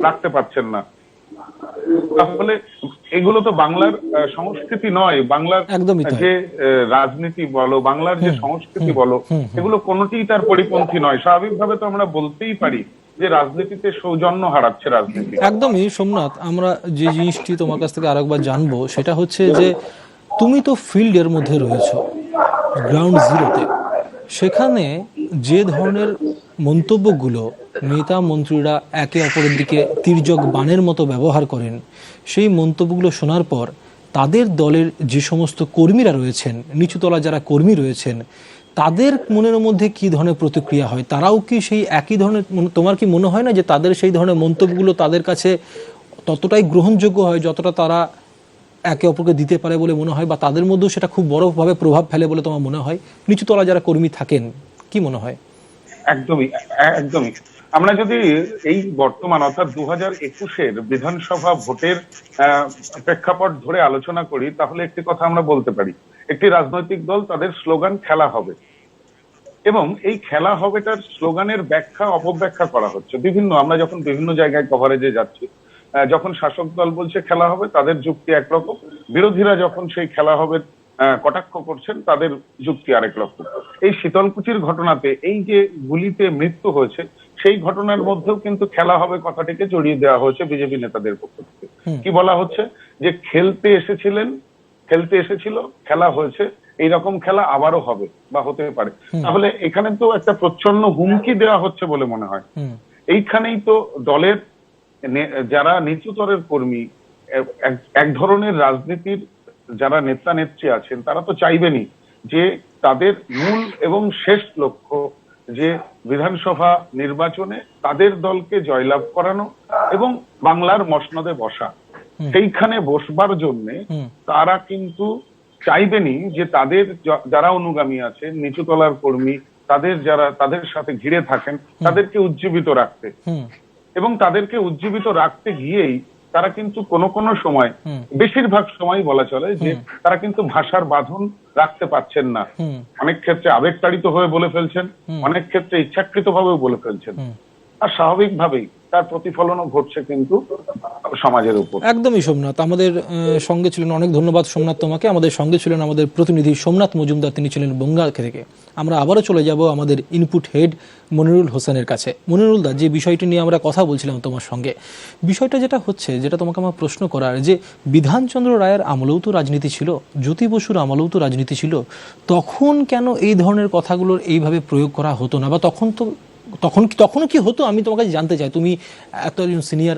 রাখতে পারছেন না। তাহলে এগুলো তো বাংলার সংস্কৃতি নয়। বাংলার একদমই তাই। যে রাজনীতি বলো, বাংলার যে সংস্কৃতি বলো, এগুলো কোনোটিই তার পরিপন্থী নয়। স্বাভাবিকভাবে তো আমরা বলতেই পারি যে রাজনীতিতে সৌজন্য হারাচ্ছে রাজনীতি। একদমই সোমনাথ, আমরা যে জিনিসটি তোমার কাছ থেকে আরেকবার জানবো সেটা হচ্ছে যে তুমি তো ফিল্ডের মধ্যে রয়েছো, গ্রাউন্ড জিরোতে। সেখানে যে ধরনের মন্তব্যগুলো নেতা মন্ত্রীরা একে অপরের দিকে তির্যক বাণের মতো ব্যবহার করেন, সেই মন্তব্যগুলো শোনার পর তাদের দলের যে সমস্ত কর্মীরা রয়েছেন, নিচুতলা যারা কর্মী রয়েছেন, তাদের মনের মধ্যে কি ধরনের প্রতিক্রিয়া হয়? তারাও কি সেই একই ধরনের, তোমার কি মনে হয় না যে তাদের সেই ধরনের মন্তব্যগুলো তাদের কাছে ততটাই গ্রহণযোগ্য হয় যতটা তারা একে অপরকে দিতে পারে বলে মনে হয়, বা তাদের মধ্যেও সেটা খুব বড়ভাবে প্রভাব ফেলে বলে তোমার মনে হয়? নিচুতলা যারা কর্মী থাকেন, কি মনে হয়? একদমই একদমই। আমরা যদি এই বর্তমান অর্থাৎ 2021-এর বিধানসভা ভোটের প্রেক্ষাপট ধরে আলোচনা করি, তাহলে একটি কথা আমরা বলতে পারি। একটি রাজনৈতিক দল, তাদের স্লোগান খেলা হবে, এবং এই খেলা হবেটার স্লোগানের ব্যাখ্যা অপব্যাখ্যা করা হচ্ছে বিভিন্ন। আমরা যখন বিভিন্ন জায়গায় কভারেজে যাচ্ছি, যখন শাসক দল বলছে খেলা হবে, তাদের যুক্তি একরকম। বিরোধীরা যখন সেই খেলা হবে কটাক্ষ করছেন, তাদের যুক্তি আরেক রকম। এই শীতলকুচির ঘটনাতে এই যে গুলিতে মৃত্যু হয়েছে, সেই ঘটনার মধ্যেও কিন্তু খেলা হবে কথাটিকে জড়িয়ে দেওয়া হয়েছে বিজেপি নেতাদের পক্ষ থেকে। কি বলা হচ্ছে? যে খেলতে এসেছিল, খেলা হয়েছে, এইরকম খেলা আবারও হবে বা হতে পারে। তাহলে এখানে তো একটা প্রচ্ছন্ন হুমকি দেওয়া হচ্ছে বলে মনে হয়। এইখানেই তো দলের যারা নিচুতরের কর্মী, এক ধরনের রাজনীতির যারা নেতা নেত্রী আছেন, তারা তো চাইবেনই যে তাদের মূল এবং শেষ লক্ষ্য যে বিধানসভা নির্বাচনে তাদের দলকে জয়লাভ করানো এবং বাংলার মসনদে বসা। সেইখানে বসবার জন্য তারা কিন্তু চাইবেনই যে তাদের যারা অনুগামী আছেন, নিচুতলার কর্মী, তাদের সাথে ঘিরে থাকেন, তাদেরকে উজ্জীবিত রাখতে। এবং তাদেরকে উজ্জীবিত রাখতে গিয়েই তারা কিন্তু কোনো সময়, বেশিরভাগ সময় বলা চলে যে তারা কিন্তু ভাষার বাঁধন রাখতে পারছেন না। অনেক ক্ষেত্রে আবেগতাড়িত হয়ে বলে ফেলছেন, অনেক ক্ষেত্রে ইচ্ছাকৃতভাবেও বলে ফেলছেন। আর স্বাভাবিকভাবেই তার প্রতিফলনও ঘটছে কিন্তু সমাজের উপর। একদমই সোমনাথ, আমাদের সঙ্গে ছিলেন, অনেক ধন্যবাদ সোমনাথ তোমাকে। আমাদের সঙ্গে ছিলেন আমাদের প্রতিনিধি সোমনাথ মজুমদার, তিনি ছিলেন বঙ্গা থেকে। আমরা আবারও চলে যাব আমাদের ইনপুট হেড মনিরুল হোসেনের কাছে। মনিরুল দা, যে বিষয়টি নিয়ে আমরা কথা বলছিলাম তোমার সঙ্গে, বিষয়টা যেটা হচ্ছে, যেটা তোমাকে আমার প্রশ্ন করার, যে বিধানচন্দ্র রায়ের আমলেও তো রাজনীতি ছিল, জ্যোতি বসুর আমলেও তো রাজনীতি ছিল, তখন কেন এই ধরনের কথাগুলোর এইভাবে প্রয়োগ করা হতো না? বা তখনও কি হতো? আমি তোমার কাছে জানতে চাই, তুমি এত একজন সিনিয়র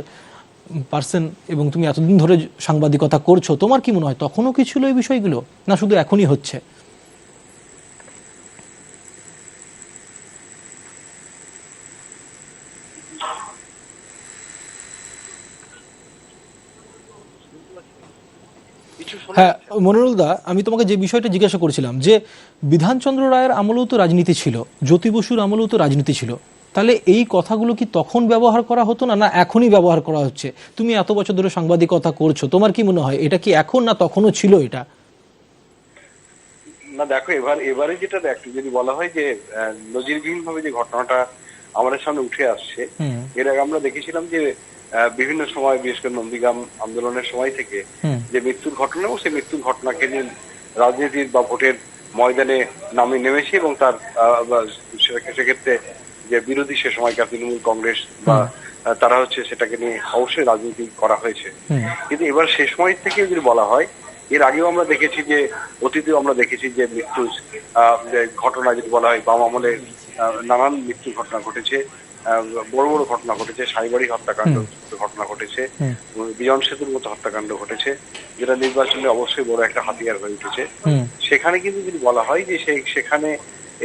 পার্সন এবং তুমি এতদিন ধরে সাংবাদিকতা করছো, তোমার কি মনে হয় তখনও কি ছিল এই বিষয়গুলো, না শুধু এখনই হচ্ছে? হ্যাঁ মনিরুল দা, আমি তোমাকে যে বিষয়টা জিজ্ঞাসা করেছিলাম, যে বিধানচন্দ্র রায়ের আমলেও তো রাজনীতি ছিল, জ্যোতি বসুর আমলেও তো রাজনীতি ছিল, তাহলে এই কথাগুলো কি তখন ব্যবহার করা হতো না, না এখনই ব্যবহার করা হচ্ছে? তুমি এত বছর ধরে সাংবাদিকতা করছো, তোমার কি মনে হয় এটা কি এখন না তখনও ছিল এটা? না দেখো, এবারে যেটা যদি বলা হয় যে নজিরবিহীন ভাবে যে ঘটনাটা আমাদের সামনে উঠে আসছে, এর আগে আমরা দেখেছিলাম যে বিভিন্ন সময়, বিশেষ করে নন্দীগ্রাম আন্দোলনের সময় থেকে যে মৃত্যুর ঘটনা, এবং সেই মৃত্যুর ঘটনাকে নিয়ে রাজনীতির বা ভোটের ময়দানে নেমেছে, এবং তার সেক্ষেত্রে যে বিরোধী সে সময়কার তৃণমূল কংগ্রেস বা তারা হচ্ছে সেটাকে নিয়ে অবশ্যই রাজনীতি করা হয়েছে। কিন্তু এবার সে সময় থেকে যদি বলা হয়, এর আগেও আমরা দেখেছি যে অতীতেও আমরা দেখেছি যে মৃত্যুর ঘটনা যদি বলা হয়, বাম আমলে নানান মৃত্যুর ঘটনা ঘটেছে, বড় বড় ঘটনা ঘটেছে, সাইবাড়ি হত্যাকাণ্ড ঘটনা ঘটেছে, বিজন সেতুর মতো হত্যাকাণ্ড ঘটেছে, যেটা নির্বাচনে অবশ্যই বড় একটা হাতিয়ার হয়ে উঠেছে। সেখানে কিন্তু যদি বলা হয় যে সেখানে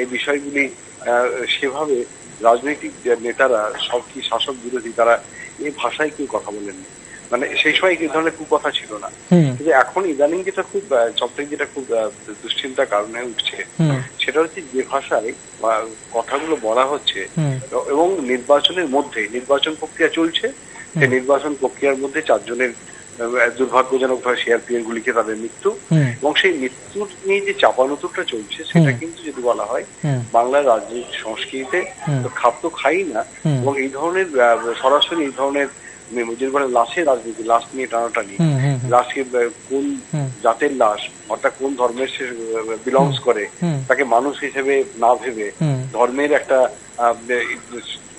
এই বিষয়গুলি সেভাবে রাজনৈতিক যে নেতারা সব কি শাসক বিরোধী, তারা এই ভাষায় কেউ কথা বলেননি। মানে সেই সময় এই ধরনের কুকথা ছিল না, কিন্তু এখন ইদানিং যেটা খুব সবথেকে যেটা খুব দুশ্চিন্তার কারণে উঠছে, সেটা হচ্ছে যে ভাষায় কথাগুলো বলা হচ্ছে এবং নির্বাচনের মধ্যে নির্বাচন প্রক্রিয়া চলছে, সেই নির্বাচন প্রক্রিয়ার মধ্যে 4 জনের দুর্ভাগ্যজনক ভাবে সিআরপিএফ গুলিকে তাদের মৃত্যু, এবং সেই মৃত্যুর নিয়ে যে চাপানুতরটা চলছে সেটা কিন্তু যদি বলা হয় বাংলার রাজনৈতিক সংস্কৃতিতে তো খাপ তো খাই না। এবং এই ধরনের সরাসরি এই ধরনের যদি বলে লাশের রাজনীতি, লাশ নিয়ে টানাটানি, লাশকে কোন জাতের লাশ অর্থাৎ কোন ধর্মের সে বিলংস করে তাকে মানুষ হিসেবে না ভেবে ধর্মের একটা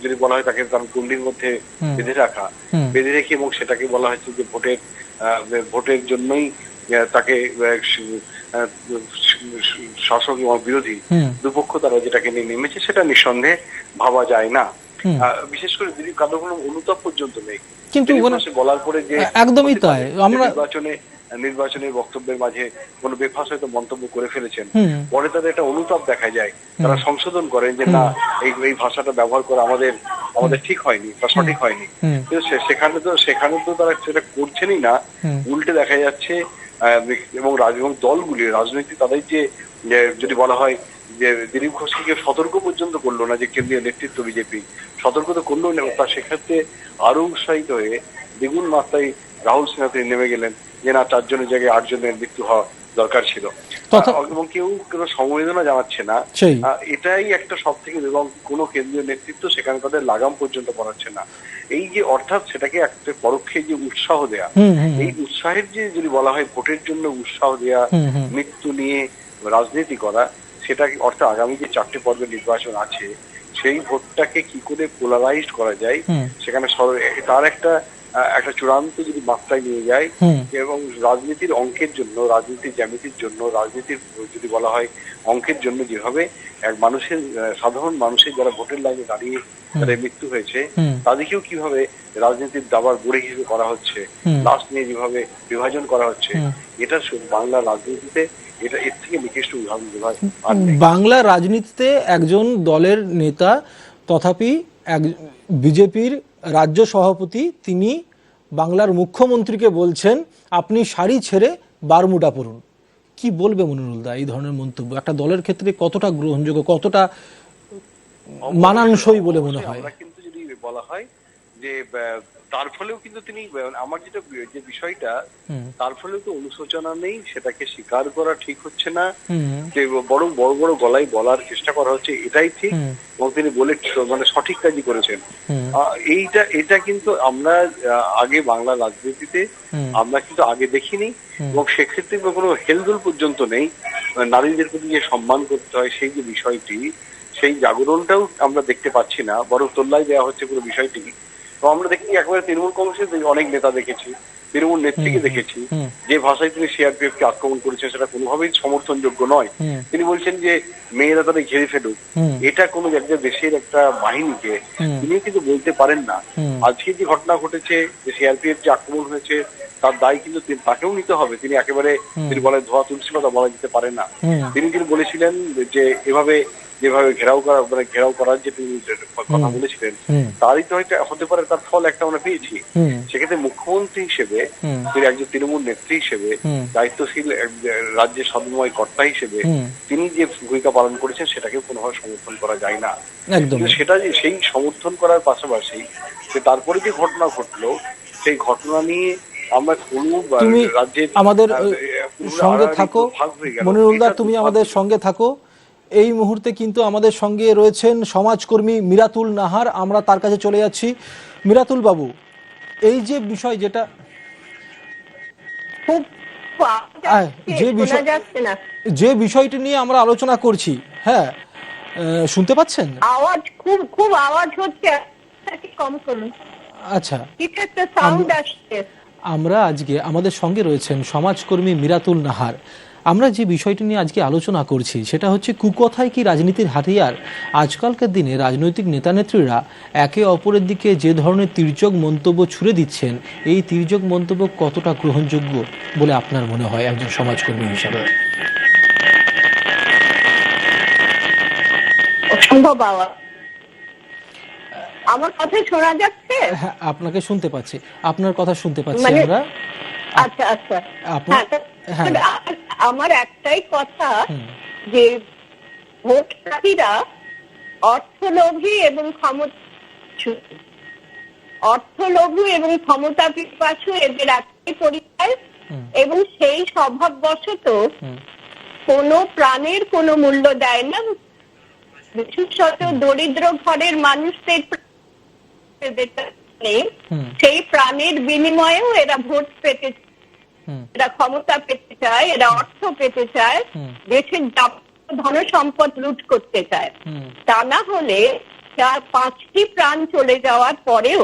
যদি বলা হয় তাকে তার গণ্ডির মধ্যে বেঁধে রেখে এবং সেটাকে বলা হচ্ছে যে ভোটের জন্যই তাকে শাসক এবং বিরোধী দুপক্ষ তারা যেটাকে নিয়ে নেমেছে, সেটা নিঃসন্দেহে ভাবা যায় না। বিশেষ করে দিলীপ কারো কোনো অনুতাপ পর্যন্ত নেই, কিন্তু বলার পরে যে একদমই তাই, আমরা নির্বাচনের বক্তব্যের মাঝে কোনো বেফাস হয়তো মন্তব্য করে ফেলেছেন, পরে তাদের একটা অনুতাপ দেখা যায়, তারা সংশোধন করেন যে না এই ভাষাটা ব্যবহার করা আমাদের ঠিক হয়নি বা সঠিক হয়নি। সেখানে তো তারা সেটা করছেনই না, উল্টে দেখা যাচ্ছে এবং দলগুলি রাজনৈতিক তাদের যে যদি বলা হয় যে দিলীপ ঘোষকে সতর্ক পর্যন্ত করলো না, যে কেন্দ্রীয় নেতৃত্ব বিজেপি সতর্ক তো করলো না, তা সেক্ষেত্রে আরো উৎসাহিত হয়ে দ্বিগুণ মাত্রায় রাহুল সিনহা তিনি নেমে গেলেন যে না 4 জনের জায়গায় 8 জনের মৃত্যু হওয়া দরকার ছিল, এবং কেউ কোনো সমবেদনা জানাচ্ছে না। এটাই একটা সব থেকে, এবং কোনো কেন্দ্রীয় নেতৃত্ব সেখানে তাদের লাগাম পর্যন্ত পড়াচ্ছে না। এই যে অর্থাৎ সেটাকে একটা পরোক্ষে যে উৎসাহ দেয়া, এই উৎসাহের যে যদি বলা হয় ভোটের জন্য উৎসাহ দেয়া, মৃত্যু নিয়ে রাজনীতি করা, সেটা অর্থাৎ আগামী যে 4টে পর্বের নির্বাচন আছে সেই ভোটটাকে কি করে পোলারাইজড করা যায়, সেখানে তার একটা চূড়ান্ত যদি মাত্রায় নিয়ে যায় এবং রাজনীতির অঙ্কের জন্য, রাজনীতির জ্যামিতির জন্য, রাজনীতির যদি বলা হয় অঙ্কের জন্য যেভাবে এক মানুষের সাধারণ মানুষের যারা ভোটের লাইনে দাঁড়িয়ে তাদের মৃত্যু হয়েছে তাদেরকেও কিভাবে রাজনীতির দাবার বুড়ে হিসেবে করা হচ্ছে, লাশ নিয়ে যেভাবে বিভাজন করা হচ্ছে, এটা বাংলা রাজনীতিতে এটা এর থেকে নিকৃষ্ট উদাহরণ দেওয়া বাংলা রাজনীতিতে একজন দলের নেতা তথাপি বিজেপির রাজ্য সভাপতি তিনি বাংলার মুখ্যমন্ত্রীকে বলছেন আপনি শাড়ি ছেড়ে বারমুডা পরুন। কি বলবে মনিরুল দা এই ধরনের মন্তব্য একটা দলের ক্ষেত্রে কতটা গ্রহণযোগ্য, কতটা মানানসই বলে মনে হয়? কিন্তু যদি বলা হয় যে তার ফলেও কিন্তু তিনি আমার যেটা যে বিষয়টা তার ফলেও তো অনুশোচনা নেই, সেটাকে স্বীকার করা ঠিক হচ্ছে না, যে বড় বড় গলায় বলার চেষ্টা করা হচ্ছে এটাই ঠিক, এবং তিনি বলে মানে সঠিক কাজই করেছেন। এটা কিন্তু আমরা আগে বাংলা রাজনীতিতে আমরা কিন্তু আগে দেখিনি, এবং সেক্ষেত্রে কোনো হেলদোল পর্যন্ত নেই। নারীদের প্রতি যে সম্মান করতে হয় সেই যে বিষয়টি, সেই জাগরণটাও আমরা দেখতে পাচ্ছি না, বরং তোল্লাই দেওয়া হচ্ছে পুরো বিষয়টি। তো আমরা দেখি একেবারে তৃণমূল কংগ্রেসের অনেক নেতা দেখেছি, তৃণমূল নেত্রীকে দেখেছি যে ভাষায় তিনি সিআরপিএফ কে আক্রমণ করেছেন সেটা কোনোভাবেই সমর্থনযোগ্য নয়। তিনি বলছেন যে মেয়েরা তাদের ঘিরে ফেলুক, এটা কোনো একটা দেশের একটা বাহিনীকে তিনিও কিন্তু বলতে পারেন না। আজকে যে ঘটনা ঘটেছে, যে সিআরপিএফ যে আক্রমণ হয়েছে তার দায় কিন্তু তাকেও নিতে হবে। তিনি একেবারে তিনি বলেন ধোয়া তুলসী পাতা বলা যেতে পারে না। তিনি বলেছিলেন যে এভাবে যেভাবে ঘেরাও করার যে তিনি কথা বলেছিলেন তারই তো হতে পারে তার ফল একটা আমরা পেয়েছি। সেক্ষেত্রে মুখ্যমন্ত্রী হিসেবে তিনি একজন তৃণমূল নেত্রী হিসেবে, দায়িত্বশীল রাজ্যের সর্বময় কর্তা হিসেবে তিনি যে ভূমিকা পালন করেছেন সেটাকে কোনোভাবে সমর্থন করা যায় না। সেটা যে সেই সমর্থন করার পাশাপাশি তারপরে যে ঘটনা ঘটলো সেই ঘটনা নিয়ে আমরা তুমি আমাদের সঙ্গে থাকো মনিরুল দা, তুমি আমাদের সঙ্গে থাকো। এই মুহূর্তে কিন্তু আমাদের সঙ্গে রয়েছেন সমাজকর্মী মিরাতুল নাহার, আমরা তার কাছে চলে যাচ্ছি। মিরাতুল বাবু, এই যে বিষয় যেটা যে বিষয়টি নিয়ে আমরা আলোচনা করছি, হ্যাঁ শুনতে পাচ্ছেন? আওয়াজ খুব আওয়াজ হচ্ছে, কম করুন। আচ্ছা, কিছু একটা সাউন্ড আসছে। আমরা আজকে আমাদের সঙ্গে রয়েছেন সমাজকর্মী মিরাতুল নাহার। আমরা যে বিষয়টি নিয়ে আজকে আলোচনা করছি সেটা হচ্ছে কুকথায় কি রাজনীতির হাতিয়ার। আজকালকার দিনে রাজনৈতিক নেতানেত্রীরা একে অপরের দিকে যে ধরনের তির্যক মন্তব্য ছুড়ে দিচ্ছেন, এই তির্যক মন্তব্য কতটা গ্রহণযোগ্য বলে আপনার মনে হয় একজন সমাজকর্মী হিসাবে? অসম্ভব আওয়াজ। আমার কথা শোনা যাচ্ছে? হ্যাঁ, আপনাকে শুনতে পাচ্ছি, আপনার কথা শুনতে পাচ্ছি মানে- আমরা। আচ্ছা আচ্ছা। আপনার- হ্যাঁ, হ্যাঁ। আমার একটাই কথা যে ভোটপ্রার্থীরা অর্থলোভী এবং অর্থলোভী এবং ক্ষমতা পিপাসু এদের একটি পরিচয়, এবং সেই স্বভাববশত কোনো প্রাণের কোনো মূল্য দেয় না, বিশেষত দরিদ্র ঘরের মানুষদের নেই, সেই প্রাণের বিনিময়েও এরা ভোট পেতে, এরা ক্ষমতা পেতে চায়, এরা অর্থ পেতে চায়, দেশের ধন সম্পদ লুট করতে চায়। তা না হলে 4-5টি প্রাণ চলে যাওয়ার পরেও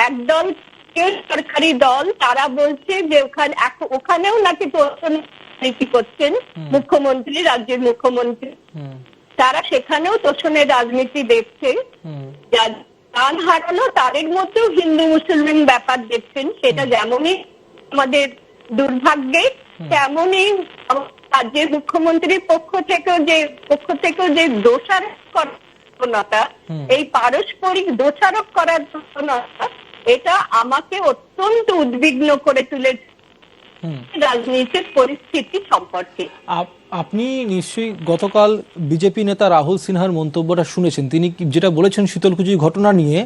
একদল সরকারি দল তারা বলছে যে ওখানেও নাকি নীতি করছেন মুখ্যমন্ত্রী, রাজ্যের মুখ্যমন্ত্রী, তারা সেখানেও তোষণের রাজনীতি দেখছে। প্রাণ হারানো তাদের মধ্যেও হিন্দু মুসলমান ব্যাপার দেখছেন, সেটা যেমনই আমাদের দুর্ভাগ্যে, তেমনই রাজ্যের মুখ্যমন্ত্রীর পক্ষ থেকেও যে দোষারোপটা, এই পারস্পরিক দোষারোপ করার প্রবণতা, এটা আমাকে অত্যন্ত উদ্বিগ্ন করে তুলেছে রাজনীতির পরিস্থিতি সম্পর্কে। আপনি নিশ্চয়ই গতকাল বিজেপি নেতা রাহুল সিনহার মন্তব্যটা শুনেছেন। তিনি যেটা বলেছেন শীতলকুচির ঘটনা নিয়ে,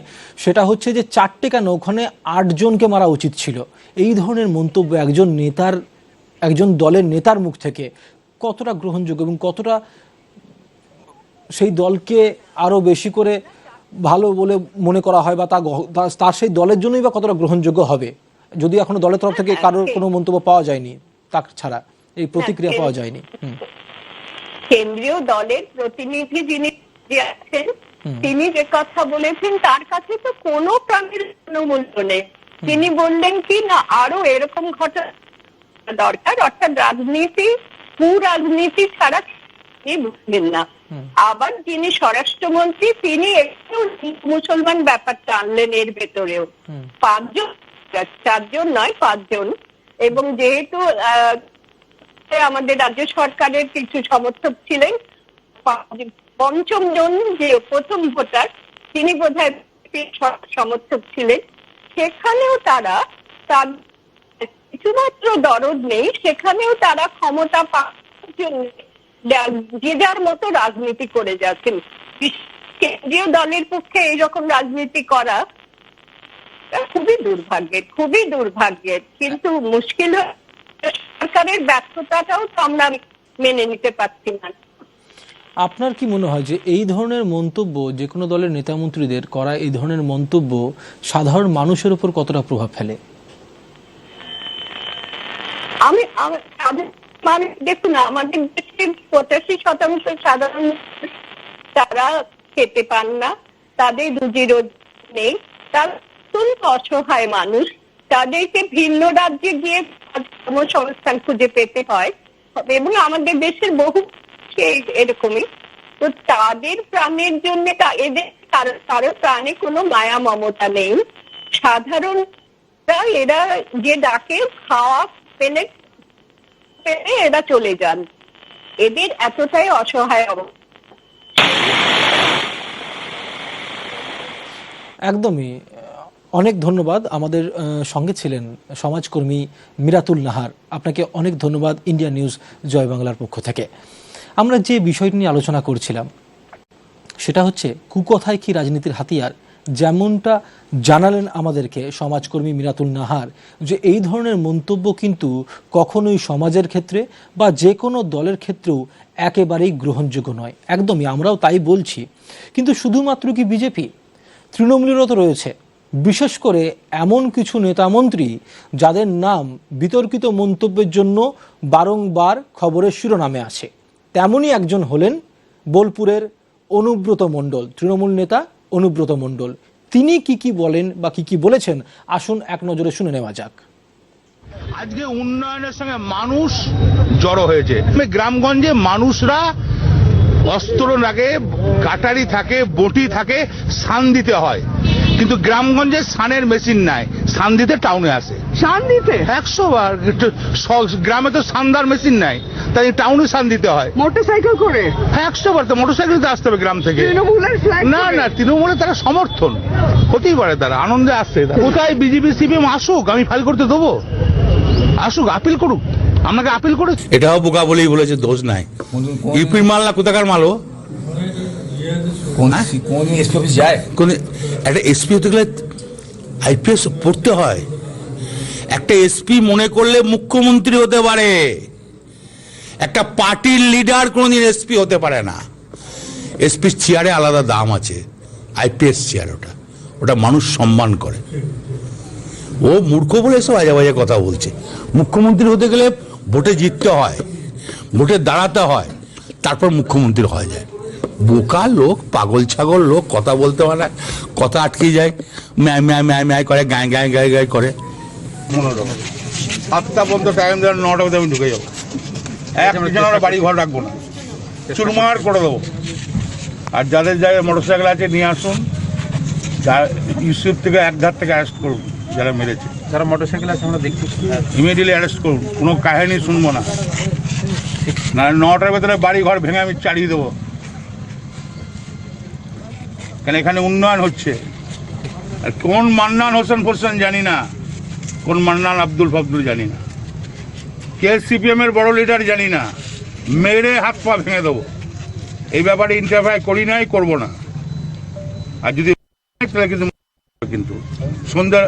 সেটা হচ্ছে যে 4টে কেন, ওখানে 8 জনকে মারা উচিত ছিল। এই ধরনের মন্তব্য একজন দলের নেতার মুখ থেকে কতটা গ্রহণযোগ্য এবং কতটা সেই দলকে আরো বেশি করে ভালো বলে মনে করা হয়, বা তার সেই দলের জন্যই বা কতটা গ্রহণযোগ্য হবে, যদি এখনো দলের তরফ থেকে কারোর কোনো মন্তব্য পাওয়া যায়নি, তা ছাড়া এই প্রতিক্রিয়া পাওয়া যায়নি। কেন্দ্রীয় দলের প্রতিনিধি যিনি আছেন, তিনি যে কথা বলেছেন তার কাছে তো কোনো প্রাণীর কোনো মূল্য নেই। তিনি বললেন কি না, আরো এরকম ঘটনা দরকার, অর্থাৎ রাজনীতি ছাড়া তিনি বুঝলেন না। আবার যিনি স্বরাষ্ট্রমন্ত্রী, তিনি একটু মুসলমান ব্যাপারটা আনলেন এর ভেতরেও। 4 জন নয়, 5 জন। এবং যেহেতু আমাদের রাজ্য সরকারের কিছু সমর্থক ছিলেন, 5ম জন যে প্রথম ভোটার, তিনি বোধহয় সমর্থক ছিলেন, সেখানেও তারা তার কিছুমাত্র দরদ নেই, সেখানেও তারা ক্ষমতা পাওয়ার জন্য যে যার মতো রাজনীতি করে যাচ্ছেন। কেন্দ্রীয় দলের পক্ষে এইরকম রাজনীতি করা খুবই দুর্ভাগ্যের। কিন্তু মুশকিল সরকারের ব্যর্থতাটাও তো আমরা মেনে নিতে পারছি না। আপনার কি মনে হয় যে এই ধরনের মন্তব্য, যে কোনো দলের নেতা মন্ত্রীদের করা এই ধরনের মন্তব্য সাধারণ মানুষের উপর কতটা প্রভাব ফেলে? দেখুন, আমাদের দেশে 85% সাধারণ তারা খেতে পান না, তাদের রুজি রোজগার নেই, তারা অত্যন্ত অসহায় মানুষ, তাদেরকে ভিন্ন রাজ্যে গিয়ে কর্মসংস্থান খুঁজে পেতে হয়, এবং আমাদের দেশের বহু এরকমই। তো তাদের প্রাণের জন্য এদের কারো প্রাণে কোনো মায়া মমতা নেই। সাধারণ এরা যে ডাকে খাওয়া পেলে এরা চলে যান, এদের এতটাই অসহায় অবস্থা। একদমই। অনেক ধন্যবাদ। আমাদের সঙ্গে ছিলেন সমাজকর্মী মিরাতুল নাহার। আপনাকে অনেক ধন্যবাদ ইন্ডিয়া নিউজ জয় বাংলার পক্ষ থেকে। আমরা যে বিষয়টি নিয়ে আলোচনা করছিলাম সেটা হচ্ছে কুকথায় কি রাজনীতির হাতিয়ার। যেমনটা জানালেন আমাদেরকে সমাজকর্মী মিরাতুল নাহার, যে এই ধরনের মন্তব্য কিন্তু কখনোই সমাজের ক্ষেত্রে বা যে কোনো দলের ক্ষেত্রেও একেবারেই গ্রহণযোগ্য নয়। একদমই, আমরাও তাই বলছি। কিন্তু শুধুমাত্র কি বিজেপি, তৃণমূলেরও তো রয়েছে, বিশেষ করে এমন কিছু নেতামন্ত্রী যাদের নাম বিতর্কিত মন্তব্যের জন্য বারংবার খবরের শিরোনামে আছে। তেমনই একজন হলেন বোলপুরের অনুব্রত মণ্ডল, তৃণমূল নেতা অনুব্রত মণ্ডল। তিনি কি বলেন বা কি বলেছেন, আসুন এক নজরে শুনে নেওয়া যাক। আজকে উন্নয়নের সঙ্গে মানুষ জড়ো হয়েছে। গ্রামগঞ্জে মানুষরা অস্ত্র লাগে, কাটারি থাকে, বটি থাকে, শান দিতে হয়, কিন্তু গ্রামগঞ্জে সানের মেশিন নাই, সান দিতে টাউনে আসে। সান দিতে 100 বার। গ্রামে তো সানদার মেশিন নাই, তাই টাউনে সান দিতে হয় মোটরসাইকেল করে। 100 বার। তো মোটরসাইকেলতে আসতে হবে গ্রাম থেকে। তৃণমূলের ফ্ল্যাগ না না, তৃণমূলে তারা সমর্থন হতেই পারে, তারা আনন্দে আসছে। কোথায় বিজেপি সিপিএম আসুক, আমি ফাইল করতে দেবো। আসুক, আপিল করুক, আপনাকে আপিল করে। এটাও বোকা বলেই বলেছে, দোষ নাই। ইউপির মাল না কোথাকার মাল? ও কোন একটা এসপি হতে গেলে আইপিএস পড়তে হয়। একটা এসপি মনে করলে মুখ্যমন্ত্রী হতে পারে, একটা পার্টির লিডার কোনদিন এসপি হতে পারে না। এসপির চেয়ারে আলাদা দাম আছে, আইপিএস চেয়ার ওটা মানুষ সম্মান করে। ও মূর্খ বলে এসব আজে বাজে কথা বলছে। মুখ্যমন্ত্রী হতে গেলে ভোটে জিততে হয়, ভোটে দাঁড়াতে হয়, তারপর মুখ্যমন্ত্রী হওয়া যায়। বোকা লোক, পাগল ছাগল লোক, কথা বলতে পারে, কথা আটকে যায়, ম্যায় ম্যায় ম্যায় ম্যায় করে, গায়ে গায়ে গায়ে গায়ে করে। মনোরম 7টা পর্যন্ত টাইম দেওয়ার, 9টা পর্যন্ত আমি ঢুকে যাবো। একজনের বাড়ি ঘর রাখবো না, চুরমার করে দেবো। আর যাদের জায়গায় মোটরসাইকেল আছে নিয়ে আসুন, ইউসুফ থেকে এক ধার থেকে অ্যারেস্ট করুন, যারা মেরেছে, যারা মোটরসাইকেল আছে আমরা দেখছি, ইমিডিয়েটলি অ্যারেস্ট করুন। কোনো কাহিনী শুনবো না, না 9টার ভেতরে বাড়ি ঘর ভেঙে আমি চালিয়ে দেবো। কেন এখানে উন্নয়ন হচ্ছে। আর কোন মান্নান হোসেন জানি না, কোন মান্নান আব্দুল ফাবদুল জানি না, কে সিপিএম এর বড় লিডার জানি না, মেরে হাত পা ভেঙে দেবো। এই ব্যাপারে ইন্টারফেয়ার করি নাই, করবো না। আর যদি কিন্তু সন্ধ্যার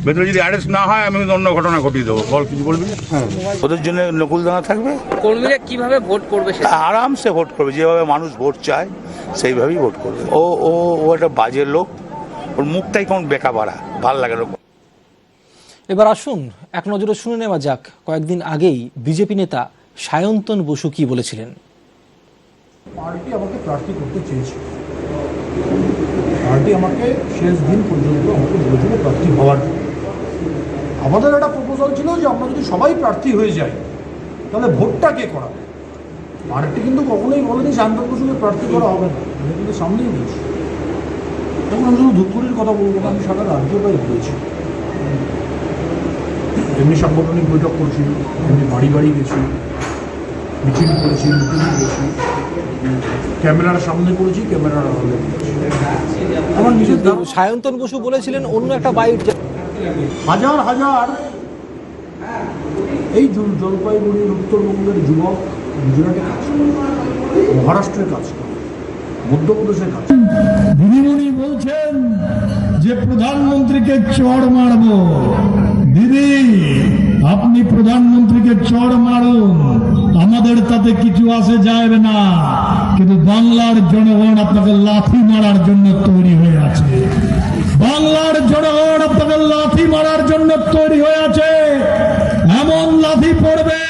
ভেতরে যদি অ্যারেস্ট না হয়, আমি কিন্তু অন্য ঘটনা ঘটিয়ে দেবো। বল, কিছু বলবি? ওদের জন্য নকুলদানা থাকবে। কর্মীরা কিভাবে ভোট করবে? আরামসে ভোট করবে, যেভাবে মানুষ ভোট চায় সেইভাবেই ভোট করবে। ও ও ও একটা বাজে লোক, ওর মুখটাই কেমন বেকা বাড়া, ভাল লাগে লোক। এবার আসুন এক নজরে শুনে নেওয়া যাক কয়েকদিন আগেই বিজেপি নেতা সায়ন্তন বসু কি বলেছিলেন। পার্টি আমাকে প্রার্থী করতে চেয়েছে, পার্টি আমাকে শেষ দিন পর্যন্ত আমাকে বলেছিল প্রার্থী হওয়ার জন্য। আমাদের একটা প্রপোজাল ছিল যে আমরা যদি সবাই প্রার্থী হয়ে যাই তাহলে ভোটটা কে করাবে। পার্টি কিন্তু কখনোই বলেনি সায়ন্তন বসুকে প্রার্থী করা হবে না, আমি কিন্তু সামনেই বলছি। তখন আমি শুধু ধূপগুড়ির কথা বলবো না, আমি সারা রাজ্যটাই বলেছি। এমনি সাংগঠনিক বৈঠক করছি, এমনি বাড়ি বাড়ি গেছি, মিছিল করেছি, মিটিং করেছি, ক্যামেরার সামনে করেছি, ক্যামেরার আড়ালে করেছি। আমার নিজের সায়ন্তন বসু বলেছিলেন অন্য একটা বাইট, হাজার হাজার এই জলপাইগুড়ির উত্তরবঙ্গের যুবক গুজরাটে কাজ করে, মহারাষ্ট্রের কাজ করে, মধ্যপ্রদেশের কাজ করে। দিদিমণি বলছেন যে প্রধানমন্ত্রীকে চড় মারবো। দিদি, আপনি প্রধানমন্ত্রীকে চড় মারুন, আমাদের তাতে কিছু আসে যাবে না, কিন্তু বাংলার জনগণ আপনাকে লাথি মারার জন্য তৈরি হয়ে আছে। বাংলার জনগণ আপনাকে লাথি মারার জন্য তৈরি হয়ে আছে। এমন লাথি পড়বে,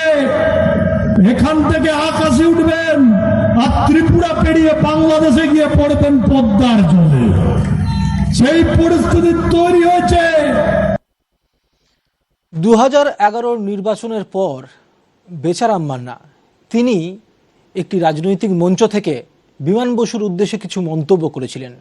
এখান থেকে আকাশে উঠবেন আর ত্রিপুরা পেরিয়ে বাংলাদেশে গিয়ে পড়বেন পদ্মার জলে। সেই পরিস্থিতি তৈরি হয়েছে। 2011 নির্বাচনের পর বেচারাম মান্না তিনি একটি রাজনৈতিক মঞ্চ থেকে বিমান বসুর উদ্দেশ্যে কিছু মন্তব্য করেছিলেন।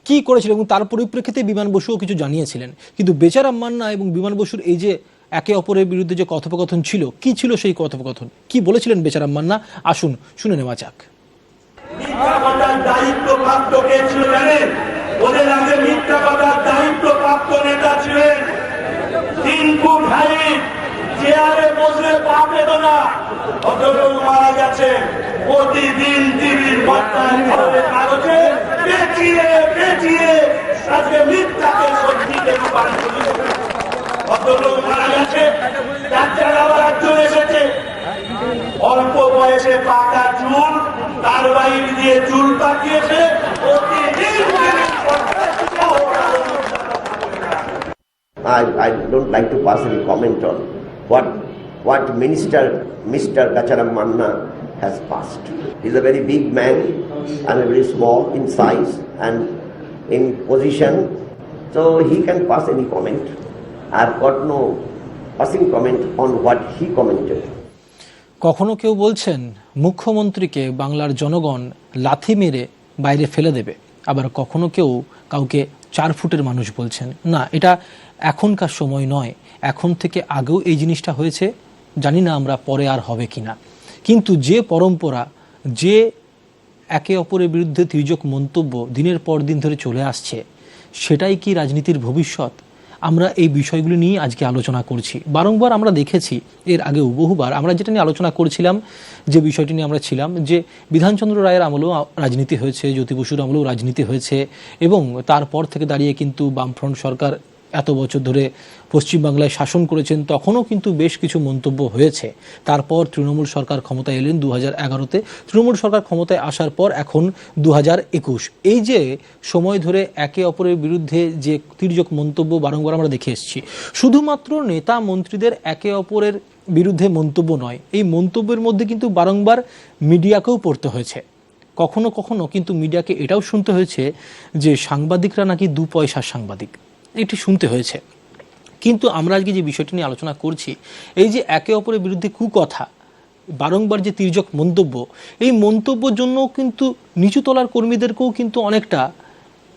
কি করেছিলেন এবং তার পরিপ্রেক্ষিতে বিমান বসুও কিছু জানিয়েছিলেন। কিন্তু বেচারাম মান্না এবং বিমান বসুর এই যে একে অপরের বিরুদ্ধে যে কথোপকথন ছিল, কি ছিল সেই কথোপকথন, কি বলেছিলেন বেচারাম মান্না, আসুন শুনে নেওয়া যাক। দায়িত্বপ্রাপ্ত কে ছিল জানেন? ওদের আগে মিথ্যা কথার দায়িত্বপ্রাপ্ত নেতা ছিলেন 3 ফুট হাইট, চেয়ারে বসে পা পেত না, ভদ্রলোক মারা গেছে। প্রতিদিন টিভির বার্তায় কাগজে পেঁচিয়ে পেঁচিয়ে আজকে মিথ্যাকে সত্যিতে রূপান্তর করেছে। ভদ্রলোক মারা গেছে, ডাক্তার আবার একজন এসেছে, অল্প বয়সে পাকা চুল, তার বাইর দিয়ে চুল পাকিয়েছে। I don't like to pass any comment on what Mr. Gacharam Manna has passed. He's a very big man and a very small in size and in position, so he can pass any comment. I've got no passing comment on what he commented. কখনো কেউ বলছেন মুখ্যমন্ত্রীকে বাংলার জনগণ লাথি মেরে বাইরে ফেলে দেবে, আবার কখনো কেউ কাউকে 4 ফুটের মানুষ বলছেন। না, এটা এখনকার সময় নয়, এখন থেকে আগেও এই জিনিসটা হয়েছে, জানি না আমরা পরে আর হবে কিনা। কিন্তু যে পরম্পরা, যে একে অপরের বিরুদ্ধে তির্যক মন্তব্য দিনের পর দিন ধরে চলে আসছে, সেটাই কি রাজনীতির ভবিষ্যৎ? আমরা এই বিষয়গুলো নিয়ে আজকে আলোচনা করছি। বারংবার আমরা দেখেছি, এর আগেও বহুবার আমরা যেটা নিয়ে আলোচনা করছিলাম, যে বিষয়টি নিয়ে আমরা ছিলাম, যে বিধানচন্দ্র রায়ের আমলেও রাজনীতি হয়েছে, জ্যোতি বসুর আমলেও রাজনীতি হয়েছে, এবং তারপর থেকে দাঁড়িয়ে কিন্তু বামফ্রন্ট সরকার এত বছর ধরে পশ্চিমবাংলায় শাসন করেছেন, তখনও কিন্তু বেশ কিছু মন্তব্য হয়েছে। তারপর তৃণমূল সরকার ক্ষমতায় এলেন 2011-তে, তৃণমূল সরকার ক্ষমতায় আসার পর এখন 2021, এই যে সময় ধরে একে অপরের বিরুদ্ধে যে তির্যক মন্তব্য বারংবার আমরা দেখে এসেছি, শুধুমাত্র নেতা মন্ত্রীদের একে অপরের বিরুদ্ধে মন্তব্য নয়, এই মন্তব্যের মধ্যে কিন্তু বারংবার মিডিয়াকেও পড়তে হয়েছে। কখনো কখনো কিন্তু মিডিয়াকে এটাও শুনতে হয়েছে যে সাংবাদিকরা নাকি 2 পয়সার সাংবাদিক, এটি শুনতে হয়েছে। কিন্তু আমরা আজকে যে বিষয়টি নিয়ে আলোচনা করছি, এই যে একে অপরের বিরুদ্ধে কুকথা, বারংবার যে তির্যক মন্তব্য, এই মন্তব্যের জন্য কিন্তু নিচু তলার কর্মীদেরকেও কিন্তু অনেকটা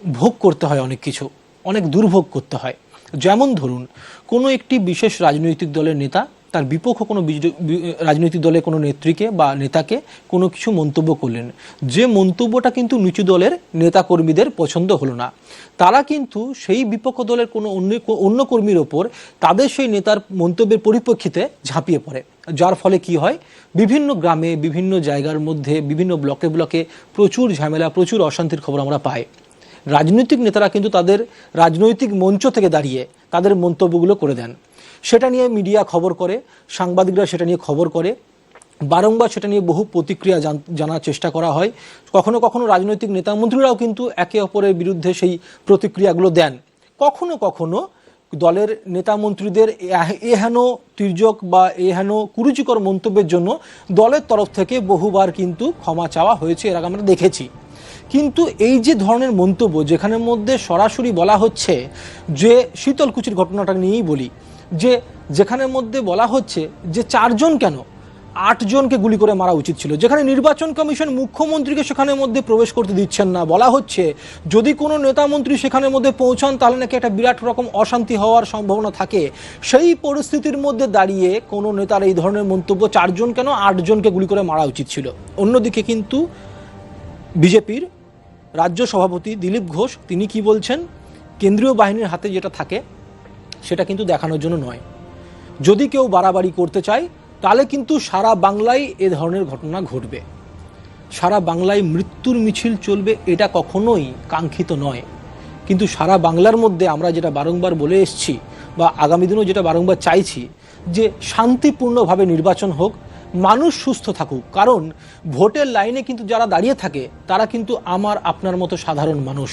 ভোগ করতে হয়, অনেক কিছু, অনেক দুর্ভোগ করতে হয়। যেমন ধরুন, কোনো একটি বিশেষ রাজনৈতিক দলের নেতা তার বিপক্ষ কোনো রাজনৈতিক দলের কোনো নেত্রীকে বা নেতাকে কোনো কিছু মন্তব্য করলেন, যে মন্তব্যটা কিন্তু নিচু দলের নেতাকর্মীদের পছন্দ হলো না, তারা কিন্তু সেই বিপক্ষ দলের কোনো অন্য কর্মীর ওপর তাদের সেই নেতার মন্তব্যের পরিপ্রেক্ষিতে ঝাঁপিয়ে পড়ে, যার ফলে কি হয়, বিভিন্ন গ্রামে, বিভিন্ন জায়গার মধ্যে, বিভিন্ন ব্লকে ব্লকে প্রচুর ঝামেলা, প্রচুর অশান্তির খবর আমরা পাই। রাজনৈতিক নেতারা কিন্তু তাদের রাজনৈতিক মঞ্চ থেকে দাঁড়িয়ে তাদের মন্তব্যগুলো করে দেন, সেটা নিয়ে মিডিয়া খবর করে, সাংবাদিকরা সেটা নিয়ে খবর করে, বারংবার সেটা নিয়ে বহু প্রতিক্রিয়া জানার চেষ্টা করা হয়। কখনো কখনো রাজনৈতিক নেতা মন্ত্রীরাও কিন্তু একে অপরের বিরুদ্ধে সেই প্রতিক্রিয়াগুলো দেন। কখনো কখনো দলের নেতা মন্ত্রীদের এহেন তির্যক বা এহেন কুরুচিকর মন্তব্যের জন্য দলের তরফ থেকে বহুবার কিন্তু ক্ষমা চাওয়া হয়েছে, এর আগে আমরা দেখেছি। কিন্তু এই যে ধরনের মন্তব্য, যেখানের মধ্যে সরাসরি বলা হচ্ছে, যে শীতলকুচির ঘটনাটা নিয়েই বলি, যে যেখানের মধ্যে বলা হচ্ছে যে 4 জন কেন 8 জনকে গুলি করে মারা উচিত ছিল, যেখানে নির্বাচন কমিশন মুখ্যমন্ত্রীকে সেখানের মধ্যে প্রবেশ করতে দিচ্ছেন না, বলা হচ্ছে যদি কোনো নেতা মন্ত্রী সেখানের মধ্যে পৌঁছান তাহলে নাকি একটা বিরাট রকম অশান্তি হওয়ার সম্ভাবনা থাকে, সেই পরিস্থিতির মধ্যে দাঁড়িয়ে কোনো নেতার এই ধরনের মন্তব্য, 4 জন কেন 8 জনকে গুলি করে মারা উচিত ছিল। অন্যদিকে কিন্তু বিজেপির রাজ্য সভাপতি দিলীপ ঘোষ তিনি কি বলছেন, কেন্দ্রীয় বাহিনীর হাতে যেটা থাকে সেটা কিন্তু দেখানোর জন্য নয়, যদি কেউ বাড়াবাড়ি করতে চায় তাহলে কিন্তু সারা বাংলায় এ ধরনের ঘটনা ঘটবে, সারা বাংলায় মৃত্যুর মিছিল চলবে, এটা কখনোই কাঙ্ক্ষিত নয়। কিন্তু সারা বাংলার মধ্যে আমরা যেটা বারংবার বলে এসেছি বা আগামী দিনেও যেটা বারংবার চাইছি, যে শান্তিপূর্ণভাবে নির্বাচন হোক, মানুষ সুস্থ থাকুক, কারণ ভোটের লাইনে কিন্তু যারা দাঁড়িয়ে থাকে তারা কিন্তু আমার আপনার মতো সাধারণ মানুষ,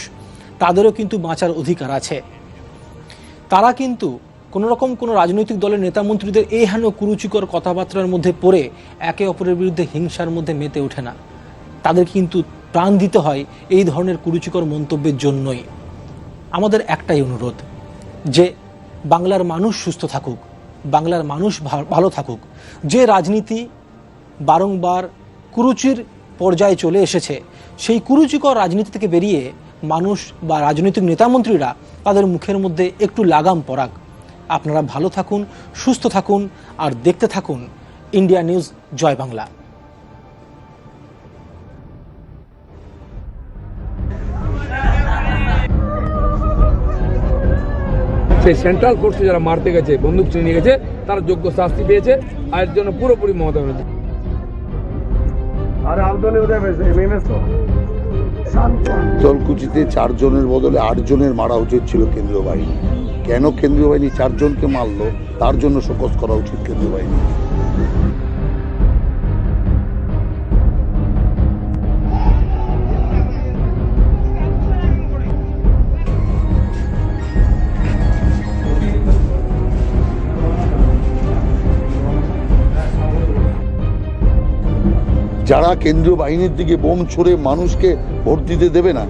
তাদেরও কিন্তু বাঁচার অধিকার আছে। তারা কিন্তু কোনো রাজনৈতিক দলের নেতা মন্ত্রীদের এই হেন কুরুচিকর কথাবার্তার মধ্যে পড়ে একে অপরের বিরুদ্ধে হিংসার মধ্যে মেতে ওঠে না, তাদের কিন্তু প্রাণ দিতে হয় এই ধরনের কুরুচিকর মন্তব্যের জন্যই। আমাদের একটাই অনুরোধ, যে বাংলার মানুষ সুস্থ থাকুক, বাংলার মানুষ ভালো থাকুক। যে রাজনীতি বারংবার কুরুচির পর্যায়ে চলে এসেছে, সেই কুরুচিকর রাজনীতি থেকে বেরিয়ে মানুষ বা রাজনৈতিক নেতামন্ত্রীরা তাদের মুখের মধ্যে একটু লাগাম পরাক। আপনারা ভালো থাকুন, সুস্থ থাকুন, আর দেখতে থাকুন ইন্ডিয়া নিউজ জয় বাংলা। সেই সেন্ট্রাল ফোর্সে যারা মারতে গেছে, বন্দুক চিনে নিয়ে গেছে, তারা যোগ্য শাস্তি পেয়েছে, আর এর জন্য পুরোপুরি মমতা ব্যানার্জি। শীতলকুচিতে 4 জনের বদলে 8 জনের মারা উচিত ছিল কেন্দ্রীয় বাহিনী। কেন কেন্দ্রীয় বাহিনী 4 জনকে মারলো, তার জন্য শোকজ করা উচিত কেন্দ্রীয় বাহিনী। যারা কেন্দ্রীয় বাহিনীর দিকে বোম ছুড়ে মানুষকে ভোট দিতে দেবে না,